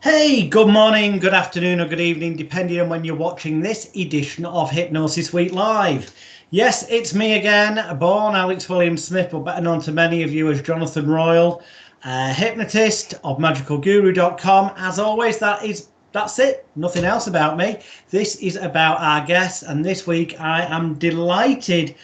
Hey, good morning, good afternoon, or good evening, depending on when you're watching this edition of Hypnosis Week Live. Yes, it's me again, born Alex William Smith, but better known to many of you as Jonathan Royal, hypnotist of magicalguru.com. As always, that's it. Nothing else about me. This is about our guests, and this week I am delighted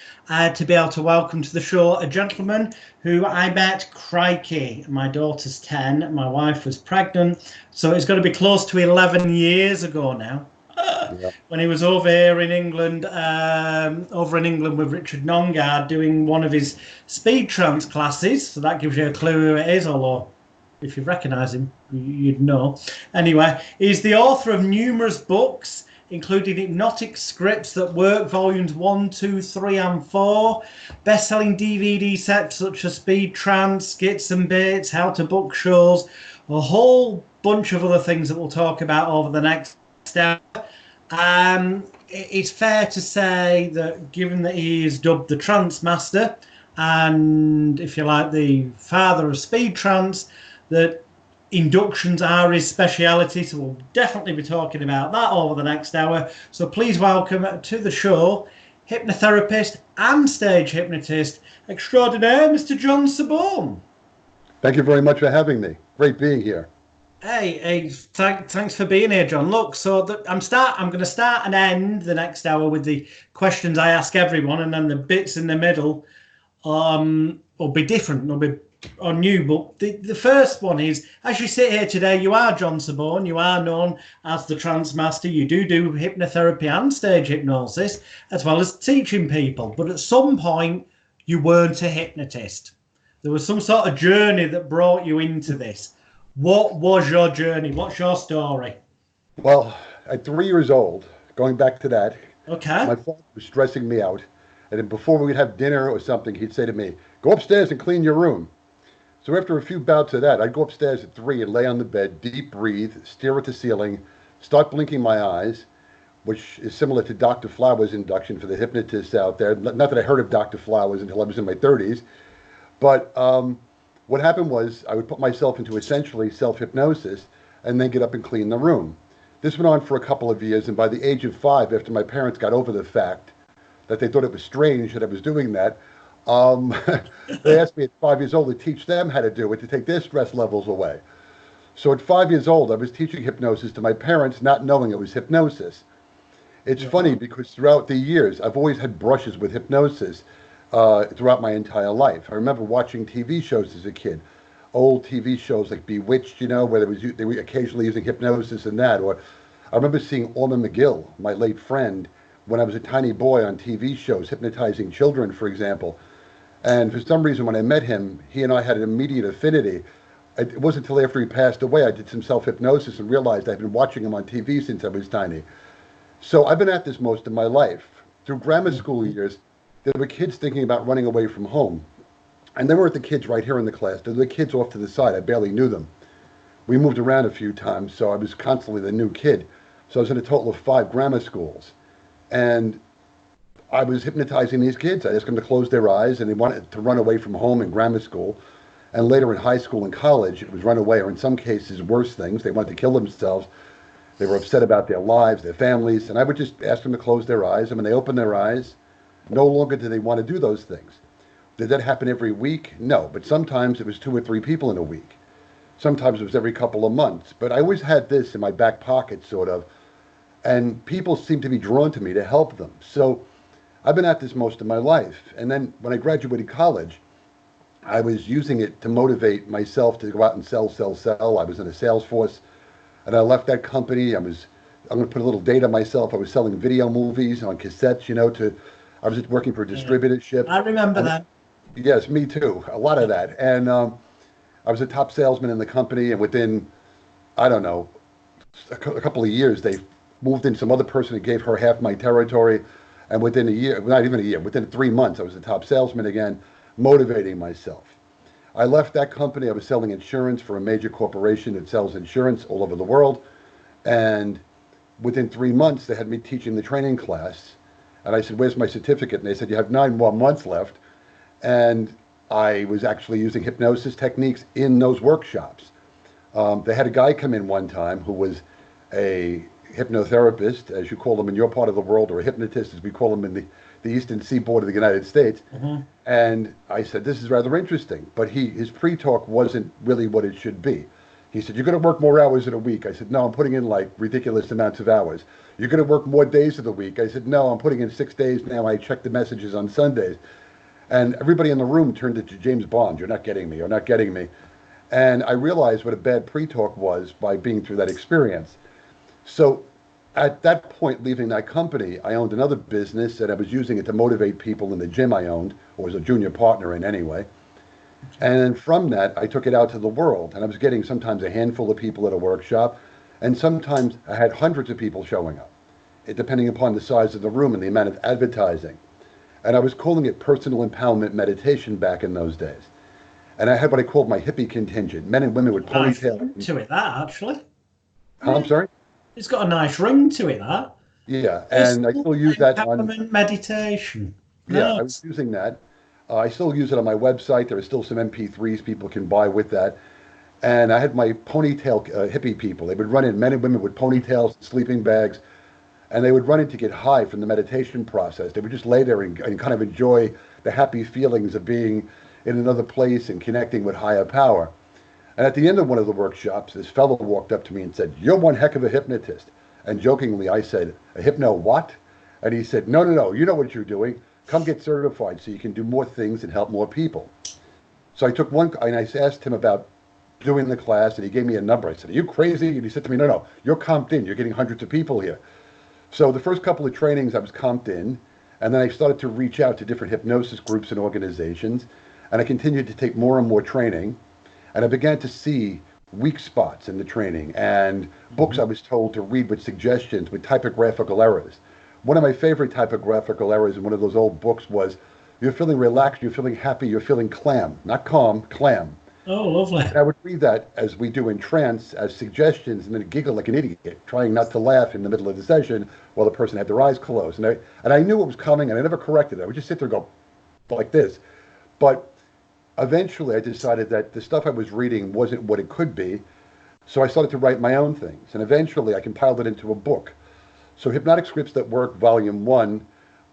to be able to welcome to the show a gentleman who I met, crikey, my daughter's 10, my wife was pregnant, so it's got to be close to 11 years ago now. Yeah. When he was over here in England, with Richard Nongard doing one of his speed trance classes. So that gives you a clue who it is, although if you recognise him, you'd know. Anyway, he's the author of numerous books, including Hypnotic Scripts That Work, volumes 1, 2, 3, and 4, best-selling DVD sets such as Speed Trance, Skits and Bits, How to Book Shows, a whole bunch of other things that we'll talk about over the next hour. It's fair to say that given that he is dubbed the Trance Master, and if you like, the father of Speed Trance, that inductions are his speciality, so we'll definitely be talking about that over the next hour. So please welcome to the show hypnotherapist and stage hypnotist extraordinaire, Mr. John Cerbone. Thank you very much for having me. Great being here. Hey, thanks for being here, John. Look, so I'm going to start and end the next hour with the questions I ask everyone, and then the bits in the middle will be different. They'll be on you, but the first one is, as you sit here today, you are John Cerbone, you are known as the Trance Master, you do hypnotherapy and stage hypnosis, as well as teaching people, but at some point, you weren't a hypnotist. There was some sort of journey that brought you into this. What was your journey? What's your story? Well, at 3 years old, going back to that, Okay. my father was stressing me out, and then before we'd have dinner or something, he'd say to me, go upstairs and clean your room. So after a few bouts of that, I'd go upstairs at 3 and lay on the bed, deep breathe, stare at the ceiling, start blinking my eyes, which is similar to Dr. Flower's induction for the hypnotists out there. Not that I heard of Dr. Flower's until I was in my 30s, but what happened was I would put myself into essentially self-hypnosis and then get up and clean the room. This went on for a couple of years, and by the age of 5, after my parents got over the fact that they thought it was strange that I was doing that, they asked me at 5 years old to teach them how to do it, to take their stress levels away. So at 5 years old, I was teaching hypnosis to my parents, not knowing it was hypnosis. It's funny because throughout the years, I've always had brushes with hypnosis throughout my entire life. I remember watching TV shows as a kid, old TV shows like Bewitched, where they were occasionally using hypnosis and that. Or I remember seeing Orman McGill, my late friend, when I was a tiny boy on TV shows, hypnotizing children, for example. And for some reason, when I met him, he and I had an immediate affinity. It wasn't until after he passed away, I did some self-hypnosis and realized I'd been watching him on TV since I was tiny. So I've been at this most of my life. Through grammar school years, there were kids thinking about running away from home. And they weren't the kids right here in the class. They were the kids off to the side. I barely knew them. We moved around a few times, so I was constantly the new kid. So I was in a total of 5 grammar schools. And I was hypnotizing these kids. I asked them to close their eyes, and they wanted to run away from home in grammar school. And later in high school and college, it was run away, or in some cases, worse things. They wanted to kill themselves. They were upset about their lives, their families. And I would just ask them to close their eyes. And when they opened their eyes, no longer did they want to do those things. Did that happen every week? No. But sometimes it was 2 or 3 people in a week. Sometimes it was every couple of months. But I always had this in my back pocket, sort of. And people seemed to be drawn to me to help them. So I've been at this most of my life. And then when I graduated college, I was using it to motivate myself to go out and sell. I was in a sales force, and I left that company. I'm going to put a little data myself. I was selling video movies on cassettes, I was just working for a distributorship. I remember that. Yes, me too. A lot of that. And I was a top salesman in the company, and within, I don't know, a couple of years, they moved in some other person and gave her half my territory. And within a year, not even a year, within 3 months, I was a top salesman again, motivating myself. I left that company. I was selling insurance for a major corporation that sells insurance all over the world. And within 3 months, they had me teaching the training class. And I said, where's my certificate? And they said, you have 9 more months left. And I was actually using hypnosis techniques in those workshops. They had a guy come in one time who was a hypnotherapist, as you call them in your part of the world, or a hypnotist, as we call them in the eastern seaboard of the United States. Mm-hmm. And I said, this is rather interesting. But his pre-talk wasn't really what it should be. He said, you're going to work more hours in a week. I said, no, I'm putting in like ridiculous amounts of hours. You're going to work more days of the week. I said, no, I'm putting in 6 days now. I check the messages on Sundays. And everybody in the room turned it to James Bond. You're not getting me. You're not getting me. And I realized what a bad pre-talk was by being through that experience. So at that point, leaving that company, I owned another business and I was using it to motivate people in the gym I owned, or was a junior partner in anyway. And from that, I took it out to the world. And I was getting sometimes a handful of people at a workshop. And sometimes I had hundreds of people showing up, depending upon the size of the room and the amount of advertising. And I was calling it personal empowerment meditation back in those days. And I had what I called my hippie contingent, men and women with ponytails. To it, that actually. I'm sorry? It's got a nice ring to it, that. Yeah, and I still use that on meditation. Yeah, I was using that. I still use it on my website. There are still some MP3s people can buy with that. And I had my ponytail hippie people. They would run in, men and women with ponytails, sleeping bags, and they would run in to get high from the meditation process. They would just lay there and kind of enjoy the happy feelings of being in another place and connecting with higher power. And at the end of one of the workshops, this fellow walked up to me and said, "You're one heck of a hypnotist." And jokingly, I said, "A hypno what?" And he said, "No, no, no, you know what you're doing. Come get certified so you can do more things and help more people." So I took one, and I asked him about doing the class, and he gave me a number. I said, "Are you crazy?" And he said to me, "No, no, you're comped in. You're getting hundreds of people here." So the first couple of trainings, I was comped in, and then I started to reach out to different hypnosis groups and organizations, and I continued to take more and more training, and I began to see weak spots in the training and books I was told to read with suggestions with typographical errors. One of my favorite typographical errors in one of those old books was, "You're feeling relaxed, you're feeling happy, you're feeling clam." Not calm, clam. Oh, lovely. And I would read that, as we do in trance, as suggestions, and then giggle like an idiot, trying not to laugh in the middle of the session while the person had their eyes closed. And I knew what was coming, and I never corrected it. I would just sit there and go like this. But eventually I decided that the stuff I was reading wasn't what it could be, so I started to write my own things. And eventually I compiled it into a book. So Hypnotic Scripts That Work, Volume 1,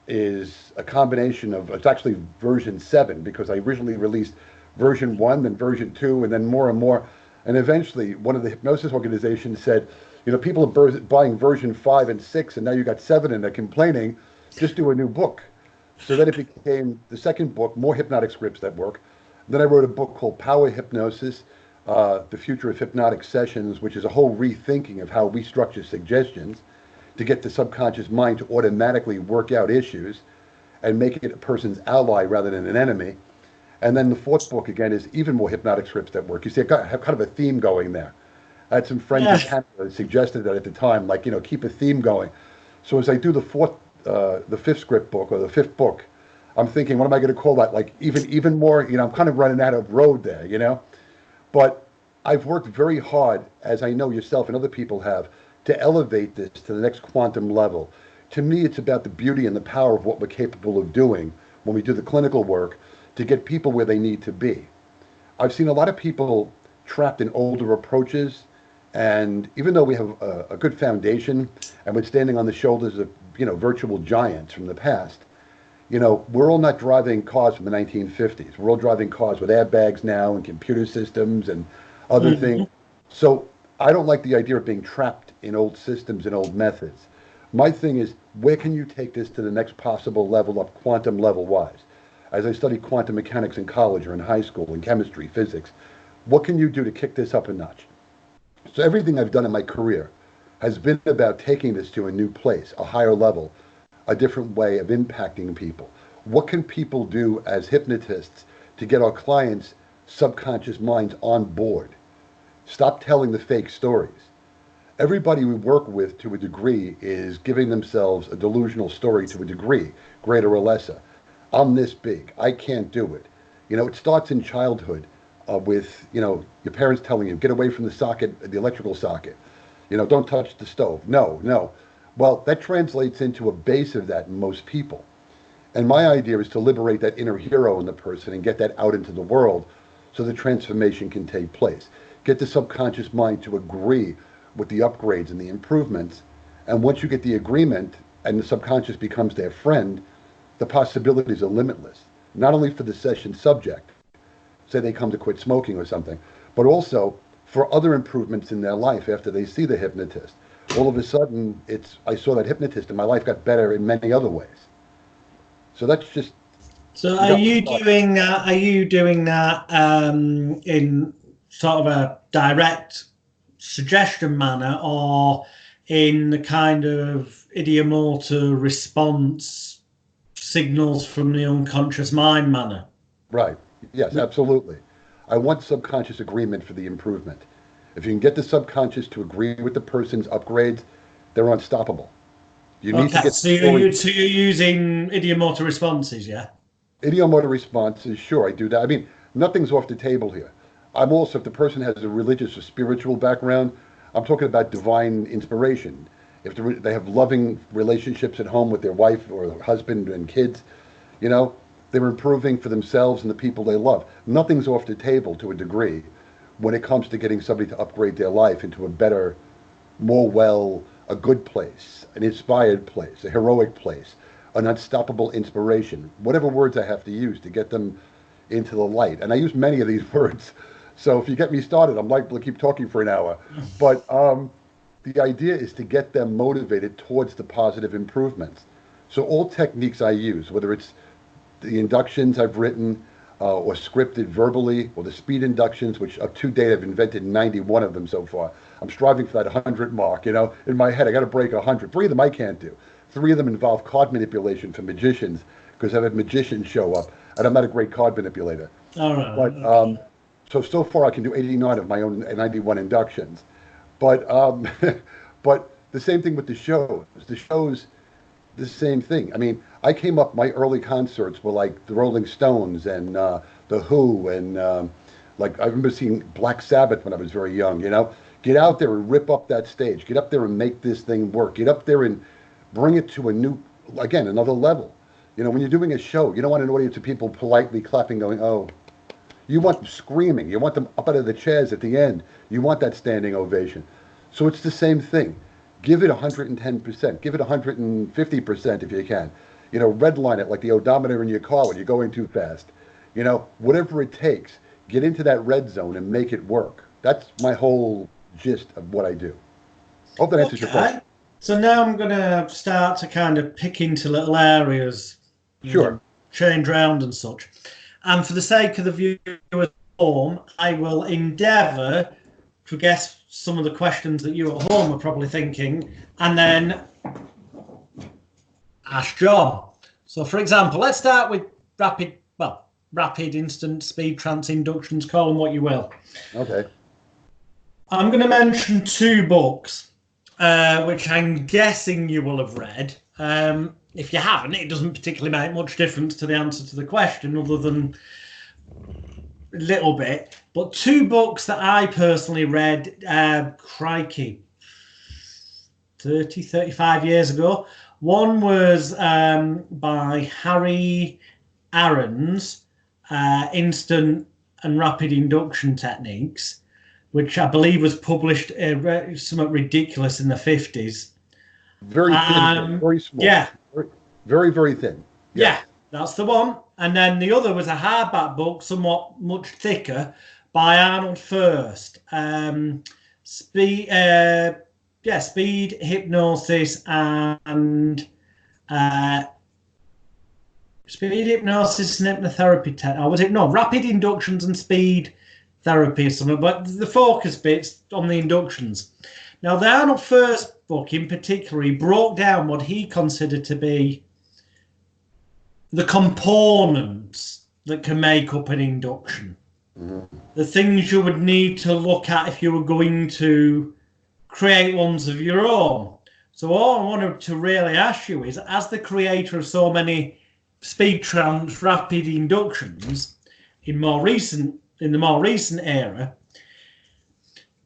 is a combination of, it's actually version 7, because I originally released version 1, then version 2, and then more and more. And eventually, one of the hypnosis organizations said, "You know, people are buying version 5 and 6, and now you got 7, and they're complaining. Just do a new book." So then it became the second book, More Hypnotic Scripts That Work. Then I wrote a book called Power Hypnosis, The Future of Hypnotic Sessions, which is a whole rethinking of how we structure suggestions to get the subconscious mind to automatically work out issues and make it a person's ally rather than an enemy. And then the fourth book, again, is Even More Hypnotic Scripts That Work. You see, I have kind of a theme going there. I had some friends in Canada that suggested that at the time, like, you know, keep a theme going. So as I do the fifth script book, or the fifth book, I'm thinking, what am I going to call that? Like, even more, you know, I'm kind of running out of road there, you know? But I've worked very hard, as I know yourself and other people have, to elevate this to the next quantum level. To me, it's about the beauty and the power of what we're capable of doing when we do the clinical work to get people where they need to be. I've seen a lot of people trapped in older approaches, and even though we have a good foundation and we're standing on the shoulders of, you know, virtual giants from the past, you know, we're all not driving cars from the 1950s. We're all driving cars with airbags now and computer systems and other things. So I don't like the idea of being trapped in old systems and old methods. My thing is, where can you take this to the next possible level up, quantum level wise? As I studied quantum mechanics in college or in high school, in chemistry, physics, what can you do to kick this up a notch? So everything I've done in my career has been about taking this to a new place, a higher level, a different way of impacting people. What can people do as hypnotists to get our clients' subconscious minds on board? Stop telling the fake stories. Everybody we work with, to a degree, is giving themselves a delusional story to a degree, greater or lesser. I'm this big. I can't do it. You know, it starts in childhood with, you know, your parents telling you, get away from the socket, the electrical socket. You know, don't touch the stove. No, no. Well, that translates into a base of that in most people. And my idea is to liberate that inner hero in the person and get that out into the world so the transformation can take place. get the subconscious mind to agree with the upgrades and the improvements. And once you get the agreement and the subconscious becomes their friend, the possibilities are limitless. Not only for the session subject, say they come to quit smoking or something, but also for other improvements in their life after they see the hypnotist. All of a sudden, I saw that hypnotist and my life got better in many other ways. So that's just. So are you doing that? Are you doing that in sort of a direct suggestion manner, or in the kind of ideomotor response signals from the unconscious mind manner? Right. Yes, absolutely. I want subconscious agreement for the improvement. If you can get the subconscious to agree with the person's upgrades, they're unstoppable. You need to get. So you're using ideomotor responses, yeah? Ideomotor responses, sure, I do that. I mean, nothing's off the table here. I'm also, if the person has a religious or spiritual background, I'm talking about divine inspiration. If they have loving relationships at home with their wife or their husband and kids, they're improving for themselves and the people they love. Nothing's off the table to a degree when it comes to getting somebody to upgrade their life into a better, a good place, an inspired place, a heroic place, an unstoppable inspiration, whatever words I have to use to get them into the light. And I use many of these words. So if you get me started, I'm liable to keep talking for an hour. But the idea is to get them motivated towards the positive improvements. So all techniques I use, whether it's the inductions I've written or scripted verbally, or the speed inductions, which up to date I've invented 91 of them so far. I'm striving for that 100 mark, in my head. I got to break 100. 3 of them I can't do. 3 of them involve card manipulation for magicians, because I've had magicians show up, and I'm not a great card manipulator. All right. But so far I can do 89 of my own 91 inductions. But but the same thing with the shows. The shows, the same thing. I mean, I came up, my early concerts were like the Rolling Stones and the Who, and I remember seeing Black Sabbath when I was very young. Get out there and rip up that stage. Get up there and make this thing work. Get up there and bring it to another level. When you're doing a show, you don't want an audience of people politely clapping, going, oh. You want them screaming. You want them up out of the chairs at the end. You want that standing ovation. So it's the same thing. Give it 110%. Give it 150% if you can. Redline it like the odometer in your car when you're going too fast. Whatever it takes, get into that red zone and make it work. That's my whole gist of what I do. Hope that answers your question. So now I'm going to start to kind of pick into little areas. Sure. Change round and such. And for the sake of the viewers at home, I will endeavour to guess some of the questions that you at home are probably thinking, and then ask John. So, for example, let's start with rapid, instant, speed, trance inductions, call them what you will. Okay. I'm going to mention 2 books, which I'm guessing you will have read. If you haven't, it doesn't particularly make much difference to the answer to the question, other than a little bit. But 2 books that I personally read, 35 years ago. One was by Harry Aaron's Instant and Rapid Induction Techniques, which I believe was published somewhat ridiculous in the 50s. Very thin, very small. Yeah. Very, very thin. Yeah, that's the one. And then the other was a hardback book, somewhat much thicker, by Arnold First. Speed, Hypnosis, and Speed, Hypnosis, and Hypnotherapy. Rapid Inductions and Speed Therapy or something. But the focus bit's on the inductions. Now, the Arnold First book in particular, he broke down what he considered to be the components that can make up an induction. Mm-hmm. The things you would need to look at if you were going to create ones of your own. So all I wanted to really ask you is, as the creator of so many speed trance rapid inductions in the more recent era,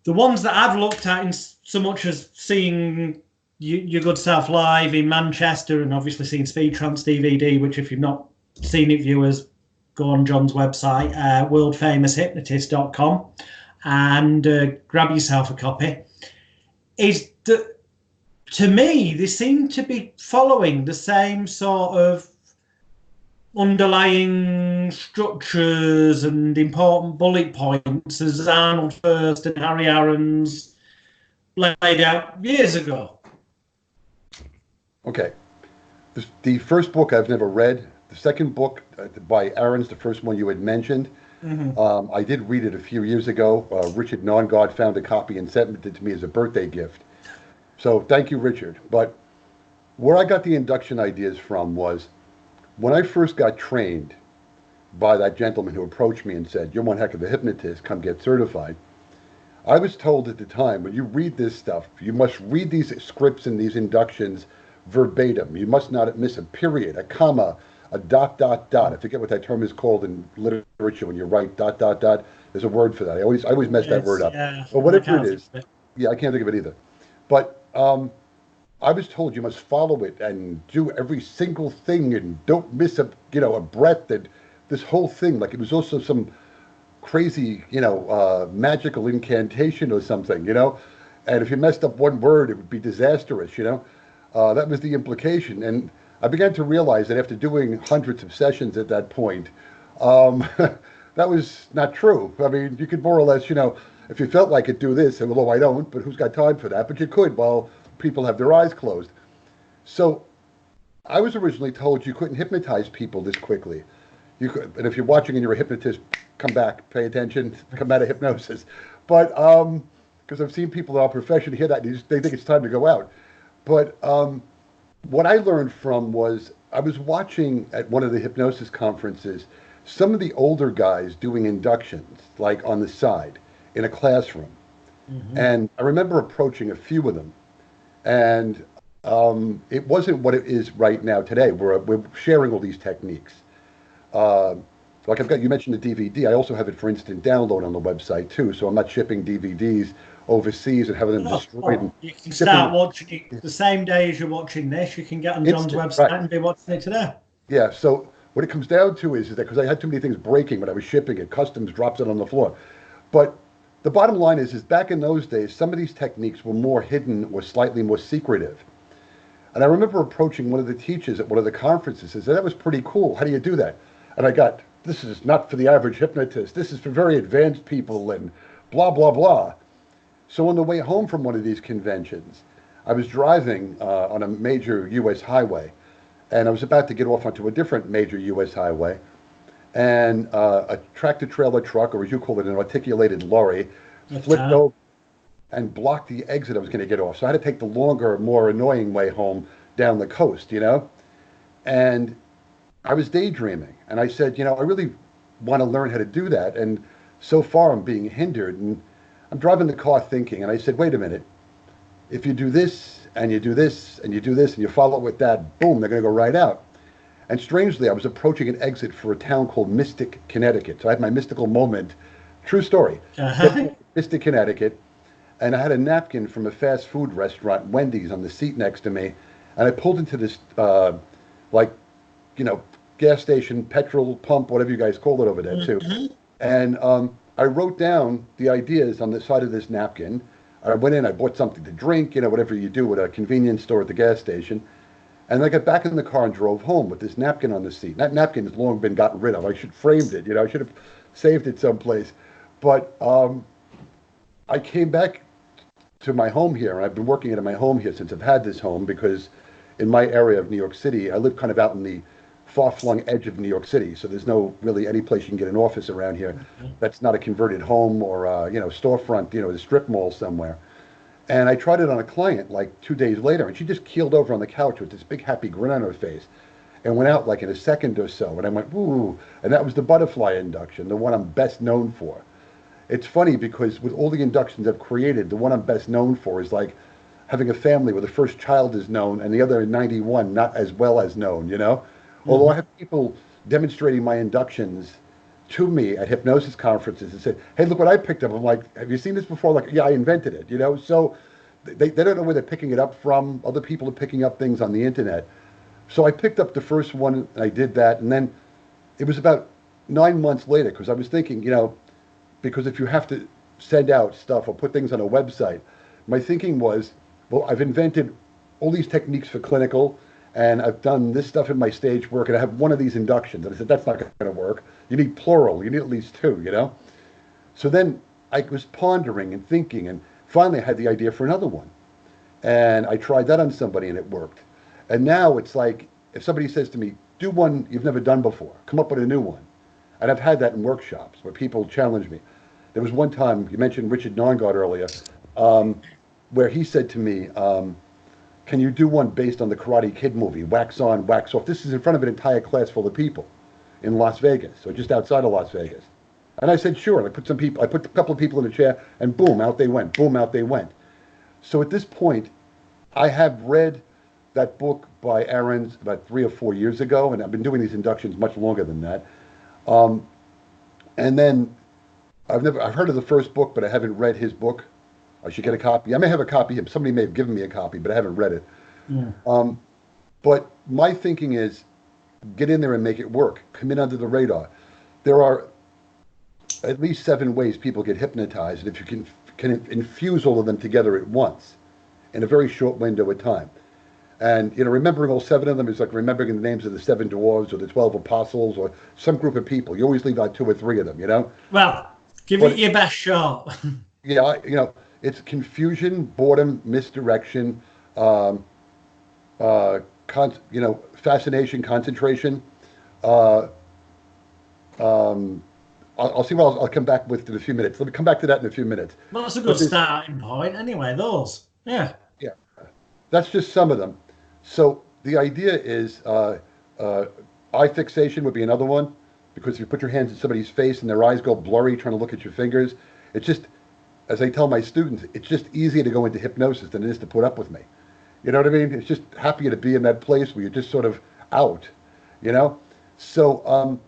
the ones that I've looked at, in so much as seeing your good self live in Manchester, and obviously seeing Speed Trance DVD, which if you've not seen it, viewers, go on John's website, worldfamoushypnotist.com. and grab yourself a copy, is that to me they seem to be following the same sort of underlying structures and important bullet points as Arnold First and Harry Aaron's laid out years ago. Okay. The first book I've never read. The second book by Aaron's, the first one you had mentioned, I did read it a few years ago. Richard Nongard found a copy and sent it to me as a birthday gift. So thank you, Richard. But where I got the induction ideas from was when I first got trained by that gentleman who approached me and said, "You're one heck of a hypnotist, come get certified." I was told at the time, when you read this stuff, you must read these scripts and these inductions verbatim. You must not miss a period, a comma, a dot, dot, dot. I forget what that term is called in literature when you write dot, dot, dot. There's a word for that. I always mess that word up. Yeah, but whatever it is, yeah, I can't think of it either. But I was told you must follow it and do every single thing and don't miss a breath. And this whole thing, like it was also some crazy, magical incantation or something, And if you messed up one word, it would be disastrous, That was the implication. And I began to realize that after doing hundreds of sessions at that point, that was not true. I mean, you could more or less, if you felt like it, do this. Although I don't, but who's got time for that? But you could while people have their eyes closed. So I was originally told you couldn't hypnotize people this quickly. You could, and if you're watching and you're a hypnotist, come back, pay attention, come out of hypnosis. But because I've seen people in our profession hear that, they think it's time to go out. But what I learned from was I was watching at one of the hypnosis conferences some of the older guys doing inductions, like on the side in a classroom. And I remember approaching a few of them. And it wasn't what it is right now today. We're sharing all these techniques. Like you mentioned the DVD. I also have it for instant download on the website too. So I'm not shipping DVDs overseas and having them destroyed. You can start watching it the same day as you're watching this. You can get on John's website and be watching it today. Yeah. So what it comes down to is that because I had too many things breaking when I was shipping it, customs drops it on the floor. But the bottom line is back in those days, some of these techniques were more hidden or slightly more secretive. And I remember approaching one of the teachers at one of the conferences and said, "That was pretty cool. How do you do that?" And I got, "This is not for the average hypnotist. This is for very advanced people and blah, blah, blah." So on the way home from one of these conventions, I was driving on a major U.S. highway, and I was about to get off onto a different major U.S. highway. And a tractor-trailer truck, or as you call it, an articulated lorry, flipped over and blocked the exit I was going to get off. So I had to take the longer, more annoying way home down the coast, And I was daydreaming. And I said, I really want to learn how to do that. And so far I'm being hindered. And I'm driving the car thinking, and I said, wait a minute. If you do this, and you do this, and you do this, and you follow it with that, boom, they're going to go right out. And strangely, I was approaching an exit for a town called Mystic, Connecticut. So I had my mystical moment. True story. Mystic, Connecticut. And I had a napkin from a fast food restaurant, Wendy's, on the seat next to me. And I pulled into this, gas station, petrol pump, whatever you guys call it over there, too. And I wrote down the ideas on the side of this napkin. I went in, I bought something to drink, whatever you do at a convenience store at the gas station. And I got back in the car and drove home with this napkin on the seat. That napkin has long been gotten rid of. I should have framed it, I should have saved it someplace. But I came back to my home here, and I've been working at my home here since I've had this home, because in my area of New York City, I live kind of out in the far-flung edge of New York City, so there's no really any place you can get an office around here that's not a converted home or storefront, a strip mall somewhere. And I tried it on a client like 2 days later, and she just keeled over on the couch with this big happy grin on her face and went out like in a second or so. And I went, ooh, and that was the butterfly induction, the one I'm best known for. It's funny because with all the inductions I've created, the one I'm best known for is like having a family where the first child is known and the other 91 not as well as known, Although I have people demonstrating my inductions to me at hypnosis conferences and said, "Hey, look what I picked up." I'm like, "Have you seen this before?" Like, "Yeah, I invented it," So they don't know where they're picking it up from. Other people are picking up things on the internet. So I picked up the first one and I did that. And then it was about 9 months later, because I was thinking, because if you have to send out stuff or put things on a website, my thinking was, well, I've invented all these techniques for clinical, and I've done this stuff in my stage work, and I have one of these inductions. And I said, that's not going to work. You need plural. You need at least two, you know? So then I was pondering and thinking, and finally I had the idea for another one. And I tried that on somebody, and it worked. And now it's like, if somebody says to me, do one you've never done before, come up with a new one. And I've had that in workshops where people challenge me. There was one time, you mentioned Richard Nongard earlier, where he said to me, can you do one based on the Karate Kid movie, wax on, wax off? This is in front of an entire class full of people in Las Vegas, or just outside of Las Vegas. And I said, sure. And I put a couple of people in a chair, and boom, out they went. Boom, out they went. So at this point, I have read that book by Ahrens about 3 or 4 years ago, and I've been doing these inductions much longer than that. And then I've heard of the first book, but I haven't read his book. I should get a copy. I may have a copy. Somebody may have given me a copy, but I haven't read it. Yeah. But my thinking is, get in there and make it work. Come in under the radar. There are at least 7 ways people get hypnotized, and if you can infuse all of them together at once in a very short window of time. And, you know, remembering all 7 of them is like remembering the names of the 7 dwarves or the 12 apostles or some group of people. You always leave out 2 or 3 of them, you know? Well, give it your best shot. Yeah, you know, it's confusion, boredom, misdirection, fascination, concentration. I'll see what I'll come back with in a few minutes. Let me come back to that in a few minutes. Well, that's a good starting point anyway, those. Yeah. Yeah. That's just some of them. So the idea is eye fixation would be another one, because if you put your hands in somebody's face and their eyes go blurry trying to look at your fingers, it's just, as I tell my students, it's just easier to go into hypnosis than it is to put up with me. You know what I mean? It's just happier to be in that place where you're just sort of out, you know? So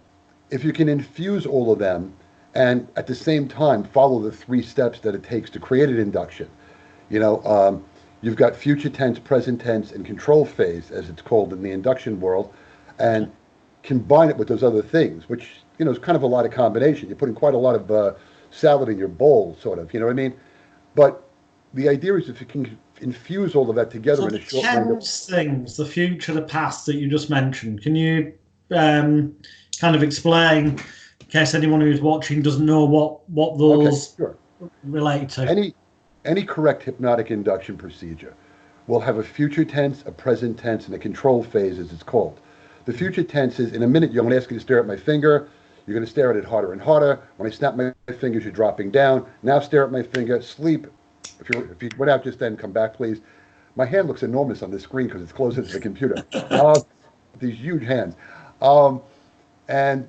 if you can infuse all of them and at the same time follow the 3 steps that it takes to create an induction, you know, you've got future tense, present tense, and control phase, as it's called in the induction world, and combine it with those other things, which, you know, is kind of a lot of combination. You're putting quite a lot of salad in your bowl, sort of, you know what I mean? But the idea is if you can infuse all of that together in a short window. Things, the future, the past that you just mentioned, can you kind of explain, in case anyone who's watching doesn't know what those relate to? Any correct hypnotic induction procedure will have a future tense, a present tense, and a control phase, as it's called. The future tense is, in a minute, I'm going to ask you to stare at my finger. You're going to stare at it harder and harder. When I snap my fingers, you're dropping down. Now stare at my finger. Sleep. If you went out just then, come back, please. My hand looks enormous on this screen because it's closer to the computer. These huge hands. And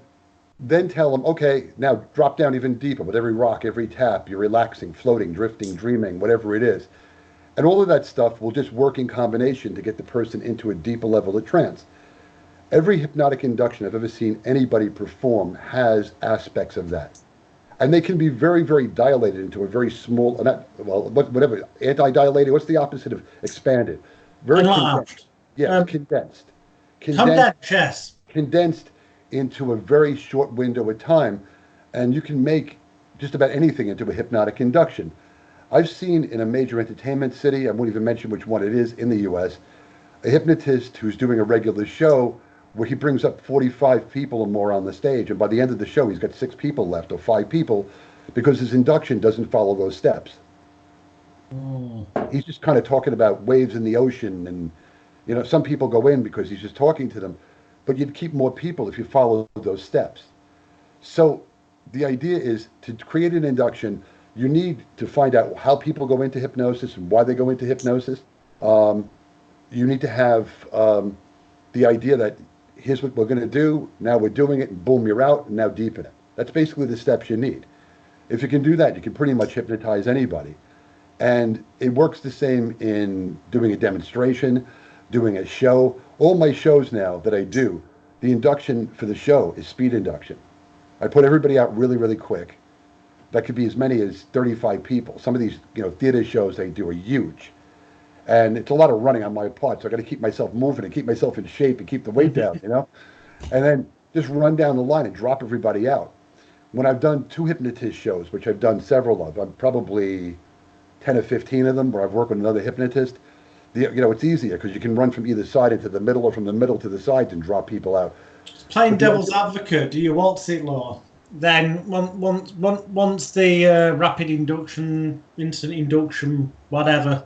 then tell them, okay, now drop down even deeper with every rock, every tap. You're relaxing, floating, drifting, dreaming, whatever it is. And all of that stuff will just work in combination to get the person into a deeper level of trance. Every hypnotic induction I've ever seen anybody perform has aspects of that. And they can be very, very dilated into a very small, whatever, anti-dilated, what's the opposite of expanded? Very condensed. Yeah, condensed. Condensed into a very short window of time. And you can make just about anything into a hypnotic induction. I've seen in a major entertainment city, I won't even mention which one it is in the US, a hypnotist who's doing a regular show where he brings up 45 people or more on the stage, and by the end of the show, he's got 6 people left or 5 people, because his induction doesn't follow those steps. He's just kind of talking about waves in the ocean, and, you know, some people go in because he's just talking to them, but you'd keep more people if you follow those steps. So the idea is to create an induction, you need to find out how people go into hypnosis and why they go into hypnosis. You need to have the idea that here's what we're going to do, now we're doing it, and boom, you're out, and now deepen it. That's basically the steps you need. If you can do that, you can pretty much hypnotize anybody. And it works the same in doing a demonstration, doing a show. All my shows now that I do, the induction for the show is speed induction. I put everybody out really, really quick. That could be as many as 35 people. Some of these, you know, theater shows they do are huge. And it's a lot of running on my part, so I got to keep myself moving and keep myself in shape and keep the weight down, you know? And then just run down the line and drop everybody out. when I've done 2 hypnotist shows, which I've done several of, I'm probably 10 or 15 of them where I've worked with another hypnotist. It's easier because you can run from either side into the middle or from the middle to the sides and drop people out. Playing But the devil's idea, advocate, do you what's it law? Then once the rapid induction, instant induction, whatever,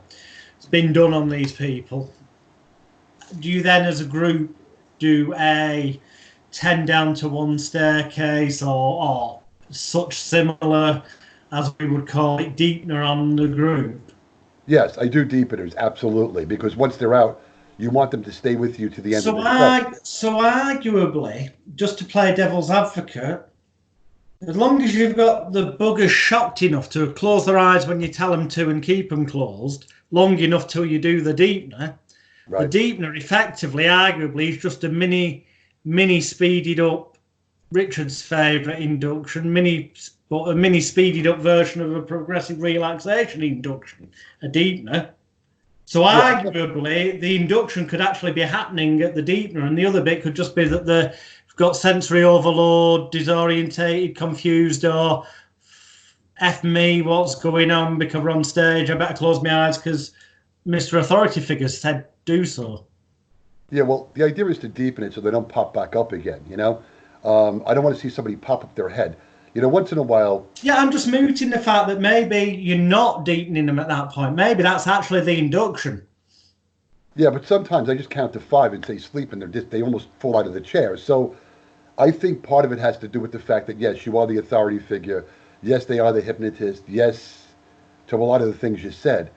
has been done on these people, do you then as a group do a 10 down to 1 staircase or such similar, as we would call it, deepener on the group? yes, I do deepeners, absolutely, because once they're out, you want them to stay with you to the end of So the show. arguably, just to play devil's advocate, as long as you've got the buggers shocked enough to close their eyes when you tell them to and keep them closed long enough till you do the deepener, the Right. deepener effectively, arguably, is just a mini speeded up Richard's favourite induction, but a mini speeded up version of a progressive relaxation induction, a deepener. So Yeah. arguably, the induction could actually be happening at the deepener, and the other bit could just be that they've got sensory overload, disorientated, confused, or F me, what's going on because we're on stage, I better close my eyes because Mr. Authority Figure said do so. Yeah, well, the idea is to deepen it so they don't pop back up again, I don't want to see somebody pop up their head. Once in a while. Yeah, I'm just mooting the fact that maybe you're not deepening them at that point. Maybe that's actually the induction. Yeah, but sometimes I just count to 5 and say sleep, and they almost fall out of the chair. So I think part of it has to do with the fact that, yes, you are the authority figure. Yes, they are the hypnotist. Yes, to a lot of the things you said.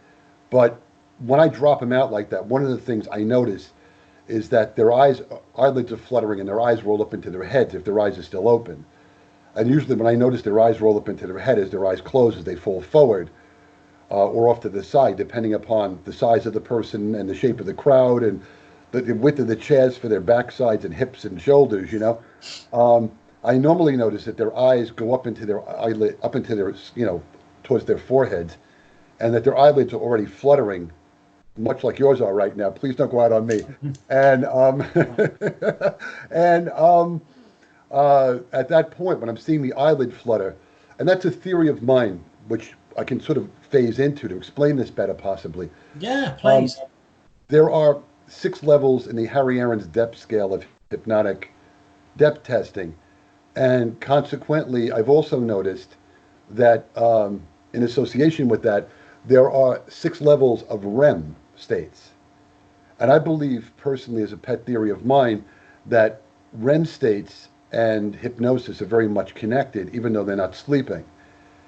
But when I drop them out like that, one of the things I notice is that their eyelids are fluttering and their eyes roll up into their heads if their eyes are still open. And usually when I notice their eyes roll up into their head as their eyes close, as they fall forward or off to the side, depending upon the size of the person and the shape of the crowd and the width of the chairs for their backsides and hips and shoulders, I normally notice that their eyes go up into their eyelid, up into their, towards their foreheads, and that their eyelids are already fluttering, much like yours are right now. Please don't go out on me. And at that point, when I'm seeing the eyelid flutter, and that's a theory of mine, which I can sort of phase into to explain this better, possibly. Yeah, please. There are 6 levels in the Harry Aaron's depth scale of hypnotic depth testing. And consequently, I've also noticed that in association with that, there are 6 levels of REM states. And I believe personally, as a pet theory of mine, that REM states and hypnosis are very much connected, even though they're not sleeping.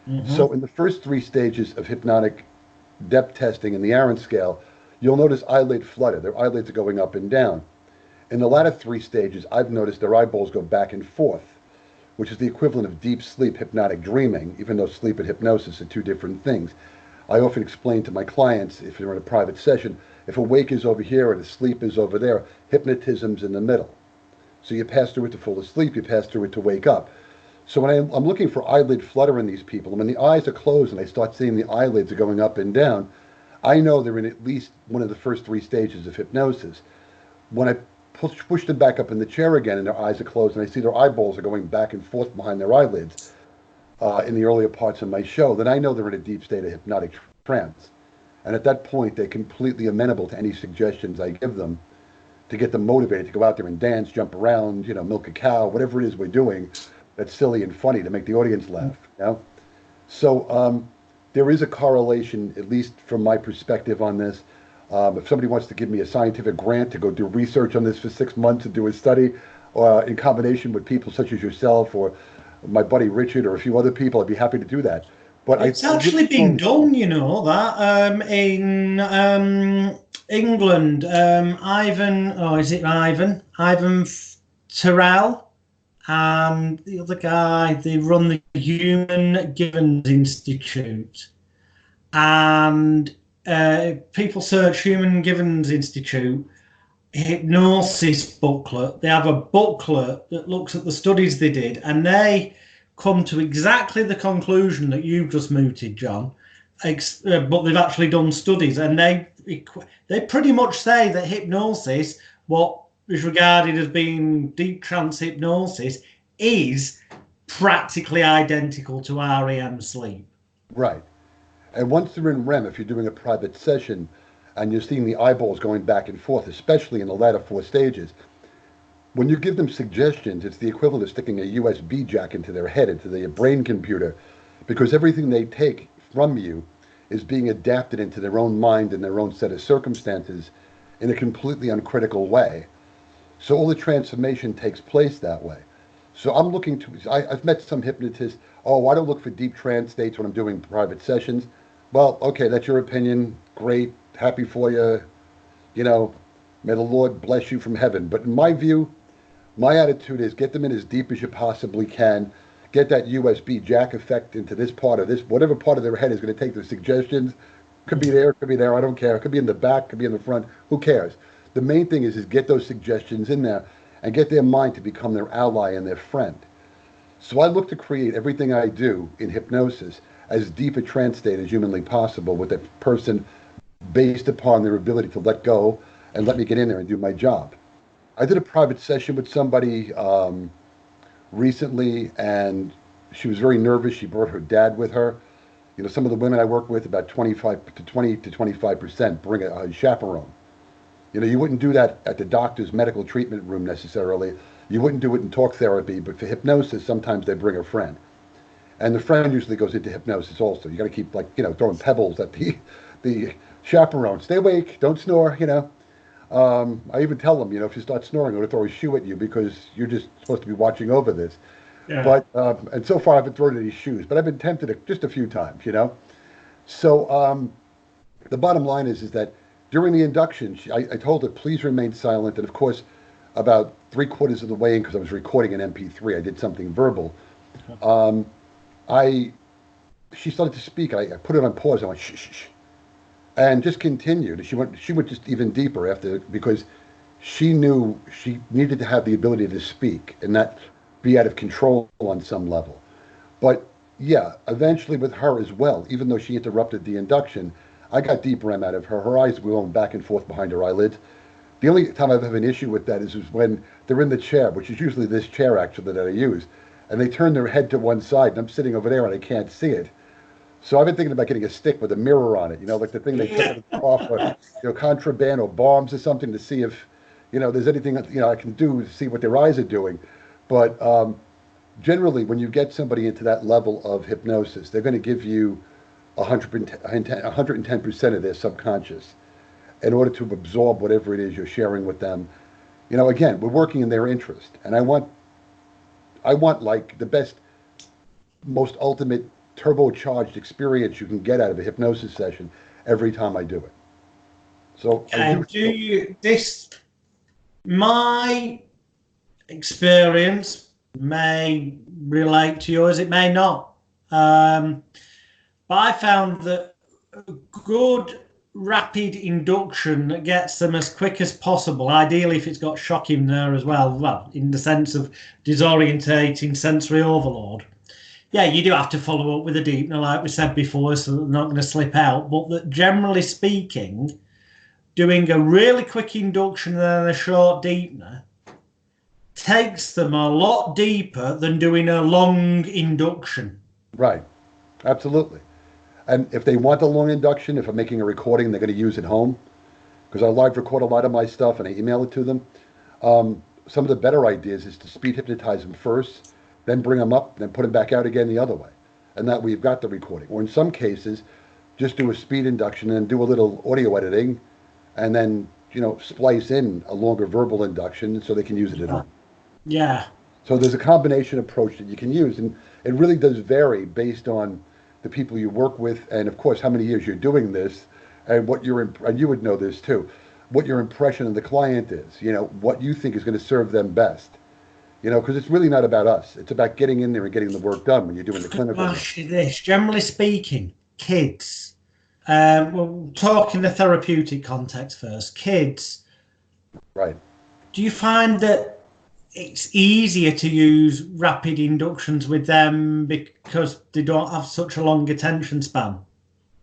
Mm-hmm. So in the first 3 stages of hypnotic depth testing in the Aaron scale, you'll notice eyelid flutter. Their eyelids are going up and down. In the latter 3 stages, I've noticed their eyeballs go back and forth, which is the equivalent of deep sleep hypnotic dreaming, even though sleep and hypnosis are 2 different things. I often explain to my clients, if you're in a private session, if awake is over here and asleep is over there, hypnotism's in the middle. So you pass through it to fall asleep, you pass through it to wake up. So when I'm looking for eyelid flutter in these people, and when the eyes are closed and I start seeing the eyelids are going up and down, I know they're in at least one of the first 3 stages of hypnosis. When I push them back up in the chair again and their eyes are closed and I see their eyeballs are going back and forth behind their eyelids in the earlier parts of my show, then I know they're in a deep state of hypnotic trance. And at that point, they're completely amenable to any suggestions I give them to get them motivated to go out there and dance, jump around, milk a cow, whatever it is we're doing that's silly and funny to make the audience laugh. So there is a correlation, at least from my perspective on this. If somebody wants to give me a scientific grant to go do research on this for 6 months and do a study in combination with people such as yourself or my buddy Richard or a few other people, I'd be happy to do that. But it's actually been done, that in England. Ivan Terrell and the other guy, they run the Human Givens Institute. And people search Human Givens Institute hypnosis booklet. They have a booklet that looks at the studies they did, and they come to exactly the conclusion that you've just mooted, John. But they've actually done studies, and they pretty much say that hypnosis, what is regarded as being deep trance hypnosis, is practically identical to REM sleep. Right. And once they're in REM, if you're doing a private session and you're seeing the eyeballs going back and forth, especially in the latter 4 stages, when you give them suggestions, it's the equivalent of sticking a USB jack into their head, into their brain computer, because everything they take from you is being adapted into their own mind and their own set of circumstances in a completely uncritical way. So all the transformation takes place that way. So I'm looking to, I've met some hypnotists, oh, I don't look for deep trance states when I'm doing private sessions. Well, okay, that's your opinion. Great. Happy for you. You know, may the Lord bless you from heaven. But in my view, my attitude is get them in as deep as you possibly can. Get that USB jack effect into this part of this, whatever part of their head is going to take the suggestions. Could be there, could be there. I don't care. It could be in the back, could be in the front. Who cares? The main thing is get those suggestions in there and get their mind to become their ally and their friend. So I look to create everything I do in hypnosis as deep a trance state as humanly possible with that person based upon their ability to let go and let me get in there and do my job. I did a private session with somebody recently, and she was very nervous. She brought her dad with her. You know, some of the women I work with, about 25 to 20 to 25% bring a chaperone. You know, you wouldn't do that at the doctor's medical treatment room necessarily. You wouldn't do it in talk therapy, but for hypnosis, sometimes they bring a friend. And the friend usually goes into hypnosis also. You got to keep, like, you know, throwing pebbles at the chaperone. Stay awake, don't snore, you know. I even tell them, you know, if you start snoring, I'm going to throw a shoe at you because you're just supposed to be watching over this. Yeah. But, and so far I haven't thrown any shoes, but I've been tempted just a few times, you know. So the bottom line is that during the induction, I told her, please remain silent. And of course, about 3/4 of the way in, because I was recording an MP3, I did something verbal. She started to speak. I put it on pause. I went, shh, shh, shh, and just continued. She went just even deeper after, because she knew she needed to have the ability to speak and not be out of control on some level. But yeah, eventually with her as well, even though she interrupted the induction, I got deep REM out of her. Her eyes were going back and forth behind her eyelids. The only time I've had an issue with that is when they're in the chair, which is usually this chair actually that I use, and they turn their head to one side, and I'm sitting over there and I can't see it. So I've been thinking about getting a stick with a mirror on it, you know, like the thing they took off, or, you know, contraband or bombs or something, to see if, you know, there's anything that, you know, I can do to see what their eyes are doing. But generally, when you get somebody into that level of hypnosis, they're going to give you 110% of their subconscious in order to absorb whatever it is you're sharing with them. You know, again, we're working in their interest, and I want like the best, most ultimate turbocharged experience you can get out of a hypnosis session every time I do it. So my experience may relate to yours, it may not. But I found that good rapid induction that gets them as quick as possible, ideally if it's got shock in there as well, in the sense of disorientating sensory overload. Yeah, you do have to follow up with a deepener, like we said before, so they're not going to slip out. But that, generally speaking, doing a really quick induction and then a short deepener takes them a lot deeper than doing a long induction. Right. Absolutely. And if they want a long induction, if I'm making a recording they're going to use at home, because I live record a lot of my stuff and I email it to them, some of the better ideas is to speed hypnotize them first, then bring them up, then put them back out again the other way. And that way you've got the recording. Or in some cases, just do a speed induction and do a little audio editing, and then, you know, splice in a longer verbal induction so they can use it at home. Yeah. So there's a combination approach that you can use, and it really does vary based on the people you work with, and of course how many years you're doing this, and what and you would know this too, what your impression of the client is. You know, what you think is going to serve them best. You know, because it's really not about us. It's about getting in there and getting the work done when you're doing the clinical work. This, generally speaking, kids. We'll talk in the therapeutic context first. Kids. Right. Do you find that it's easier to use rapid inductions with them because they don't have such a long attention span?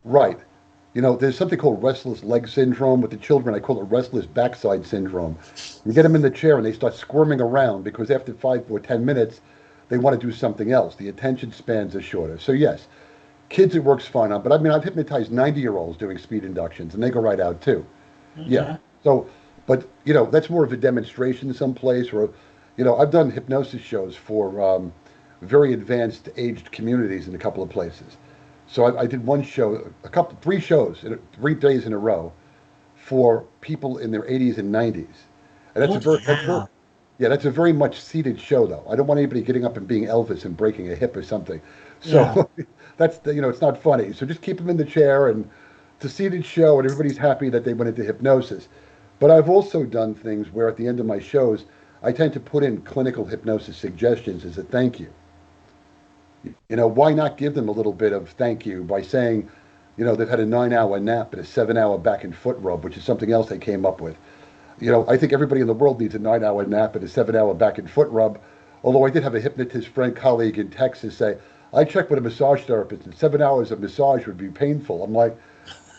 Right. You know, there's something called restless leg syndrome with the children. I call it restless backside syndrome. You get them in the chair and they start squirming around because after 5 or 10 minutes, they want to do something else. The attention spans are shorter. So yes, kids it works fine on. But I mean, I've hypnotized 90-year-olds doing speed inductions, and they go right out too. Yeah. Okay. So, but that's more of a demonstration someplace, or I've done hypnosis shows for very advanced aged communities in a couple of places. So I did one show, 3 shows, 3 days in a row, for people in their 80s and 90s, and that's a very much seated show though. I don't want anybody getting up and being Elvis and breaking a hip or something. Yeah. So it's not funny. So just keep them in the chair, and it's a seated show, and everybody's happy that they went into hypnosis. But I've also done things where at the end of my shows, I tend to put in clinical hypnosis suggestions as a thank you. Why not give them a little bit of thank you by saying, they've had a 9-hour nap and a 7-hour back and foot rub, which is something else they came up with. I think everybody in the world needs a 9-hour nap and a 7-hour back and foot rub. Although I did have a hypnotist friend, colleague in Texas say, I checked with a massage therapist and 7 hours of massage would be painful. I'm like,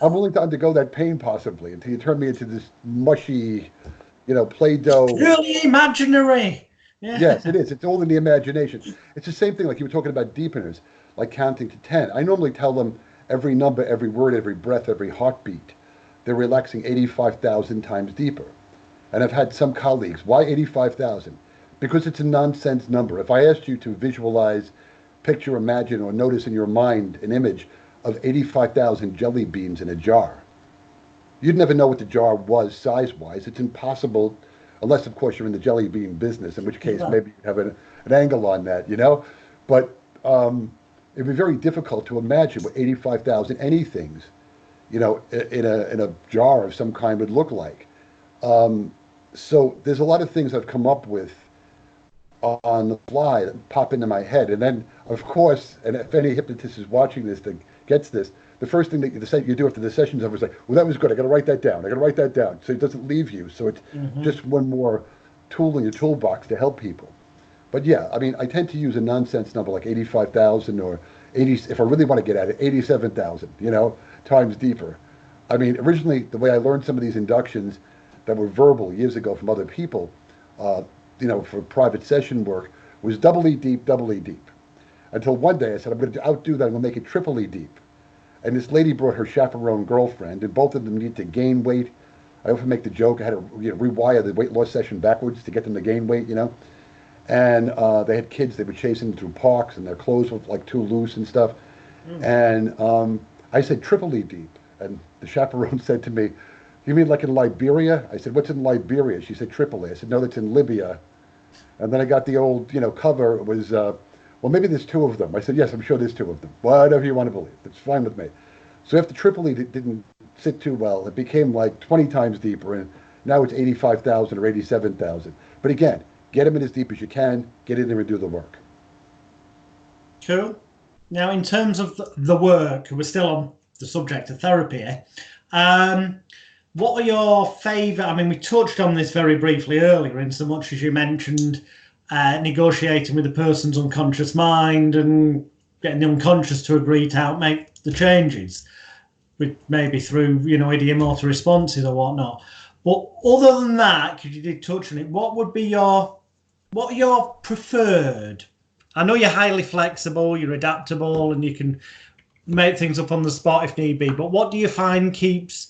I'm willing to undergo that pain possibly until you turn me into this mushy, Play-Doh. Really imaginary. Yeah. Yes, it is. It's all in the imagination. It's the same thing like you were talking about deepeners, like counting to 10. I normally tell them every number, every word, every breath, every heartbeat. They're relaxing 85,000 times deeper. And I've had some colleagues, why 85,000? Because it's a nonsense number. If I asked you to visualize, picture, imagine, or notice in your mind an image of 85,000 jelly beans in a jar, you'd never know what the jar was size-wise. It's impossible, unless, of course, you're in the jelly bean business, in which case maybe you have an angle on that, But it'd be very difficult to imagine what 85,000 anythings, in a jar of some kind would look like. So there's a lot of things I've come up with on the fly that pop into my head. And then, of course, and if any hypnotist is watching this that gets this, the first thing that you do after the session's over is like, well, that was good. I got to write that down. So it doesn't leave you. So it's just one more tool in your toolbox to help people. But yeah, I mean, I tend to use a nonsense number like 85,000 or 80, if I really want to get at it, 87,000, times deeper. I mean, originally, the way I learned some of these inductions that were verbal years ago from other people, for private session work, was doubly deep. Until one day I said, I'm going to outdo that. I'm going to make it triply deep. And this lady brought her chaperone girlfriend, and both of them needed to gain weight. I often make the joke, I had to rewire the weight loss session backwards to get them to gain weight, And they had kids, they were chasing them through parks, and their clothes were like too loose and stuff. And I said, triply deep. And the chaperone said to me, you mean like in Liberia? I said, what's in Liberia? She said, Tripoli. I said, no, that's in Libya. And then I got the old, cover. It was, well, maybe there's 2 of them. I said, yes, I'm sure there's 2 of them. Whatever you want to believe. It's fine with me. So after Tripoli didn't sit too well, it became like 20 times deeper. And now it's 85,000 or 87,000. But again, get them in as deep as you can. Get in there and do the work. Cool. Now, in terms of the work, we're still on the subject of therapy here. What are your favourite? I mean, we touched on this very briefly earlier, in so much as you mentioned negotiating with the person's unconscious mind and getting the unconscious to agree to help make the changes, with maybe through ideomotor responses or whatnot. But other than that, because you did touch on it, what are your preferred? I know you're highly flexible, you're adaptable, and you can make things up on the spot if need be. But what do you find keeps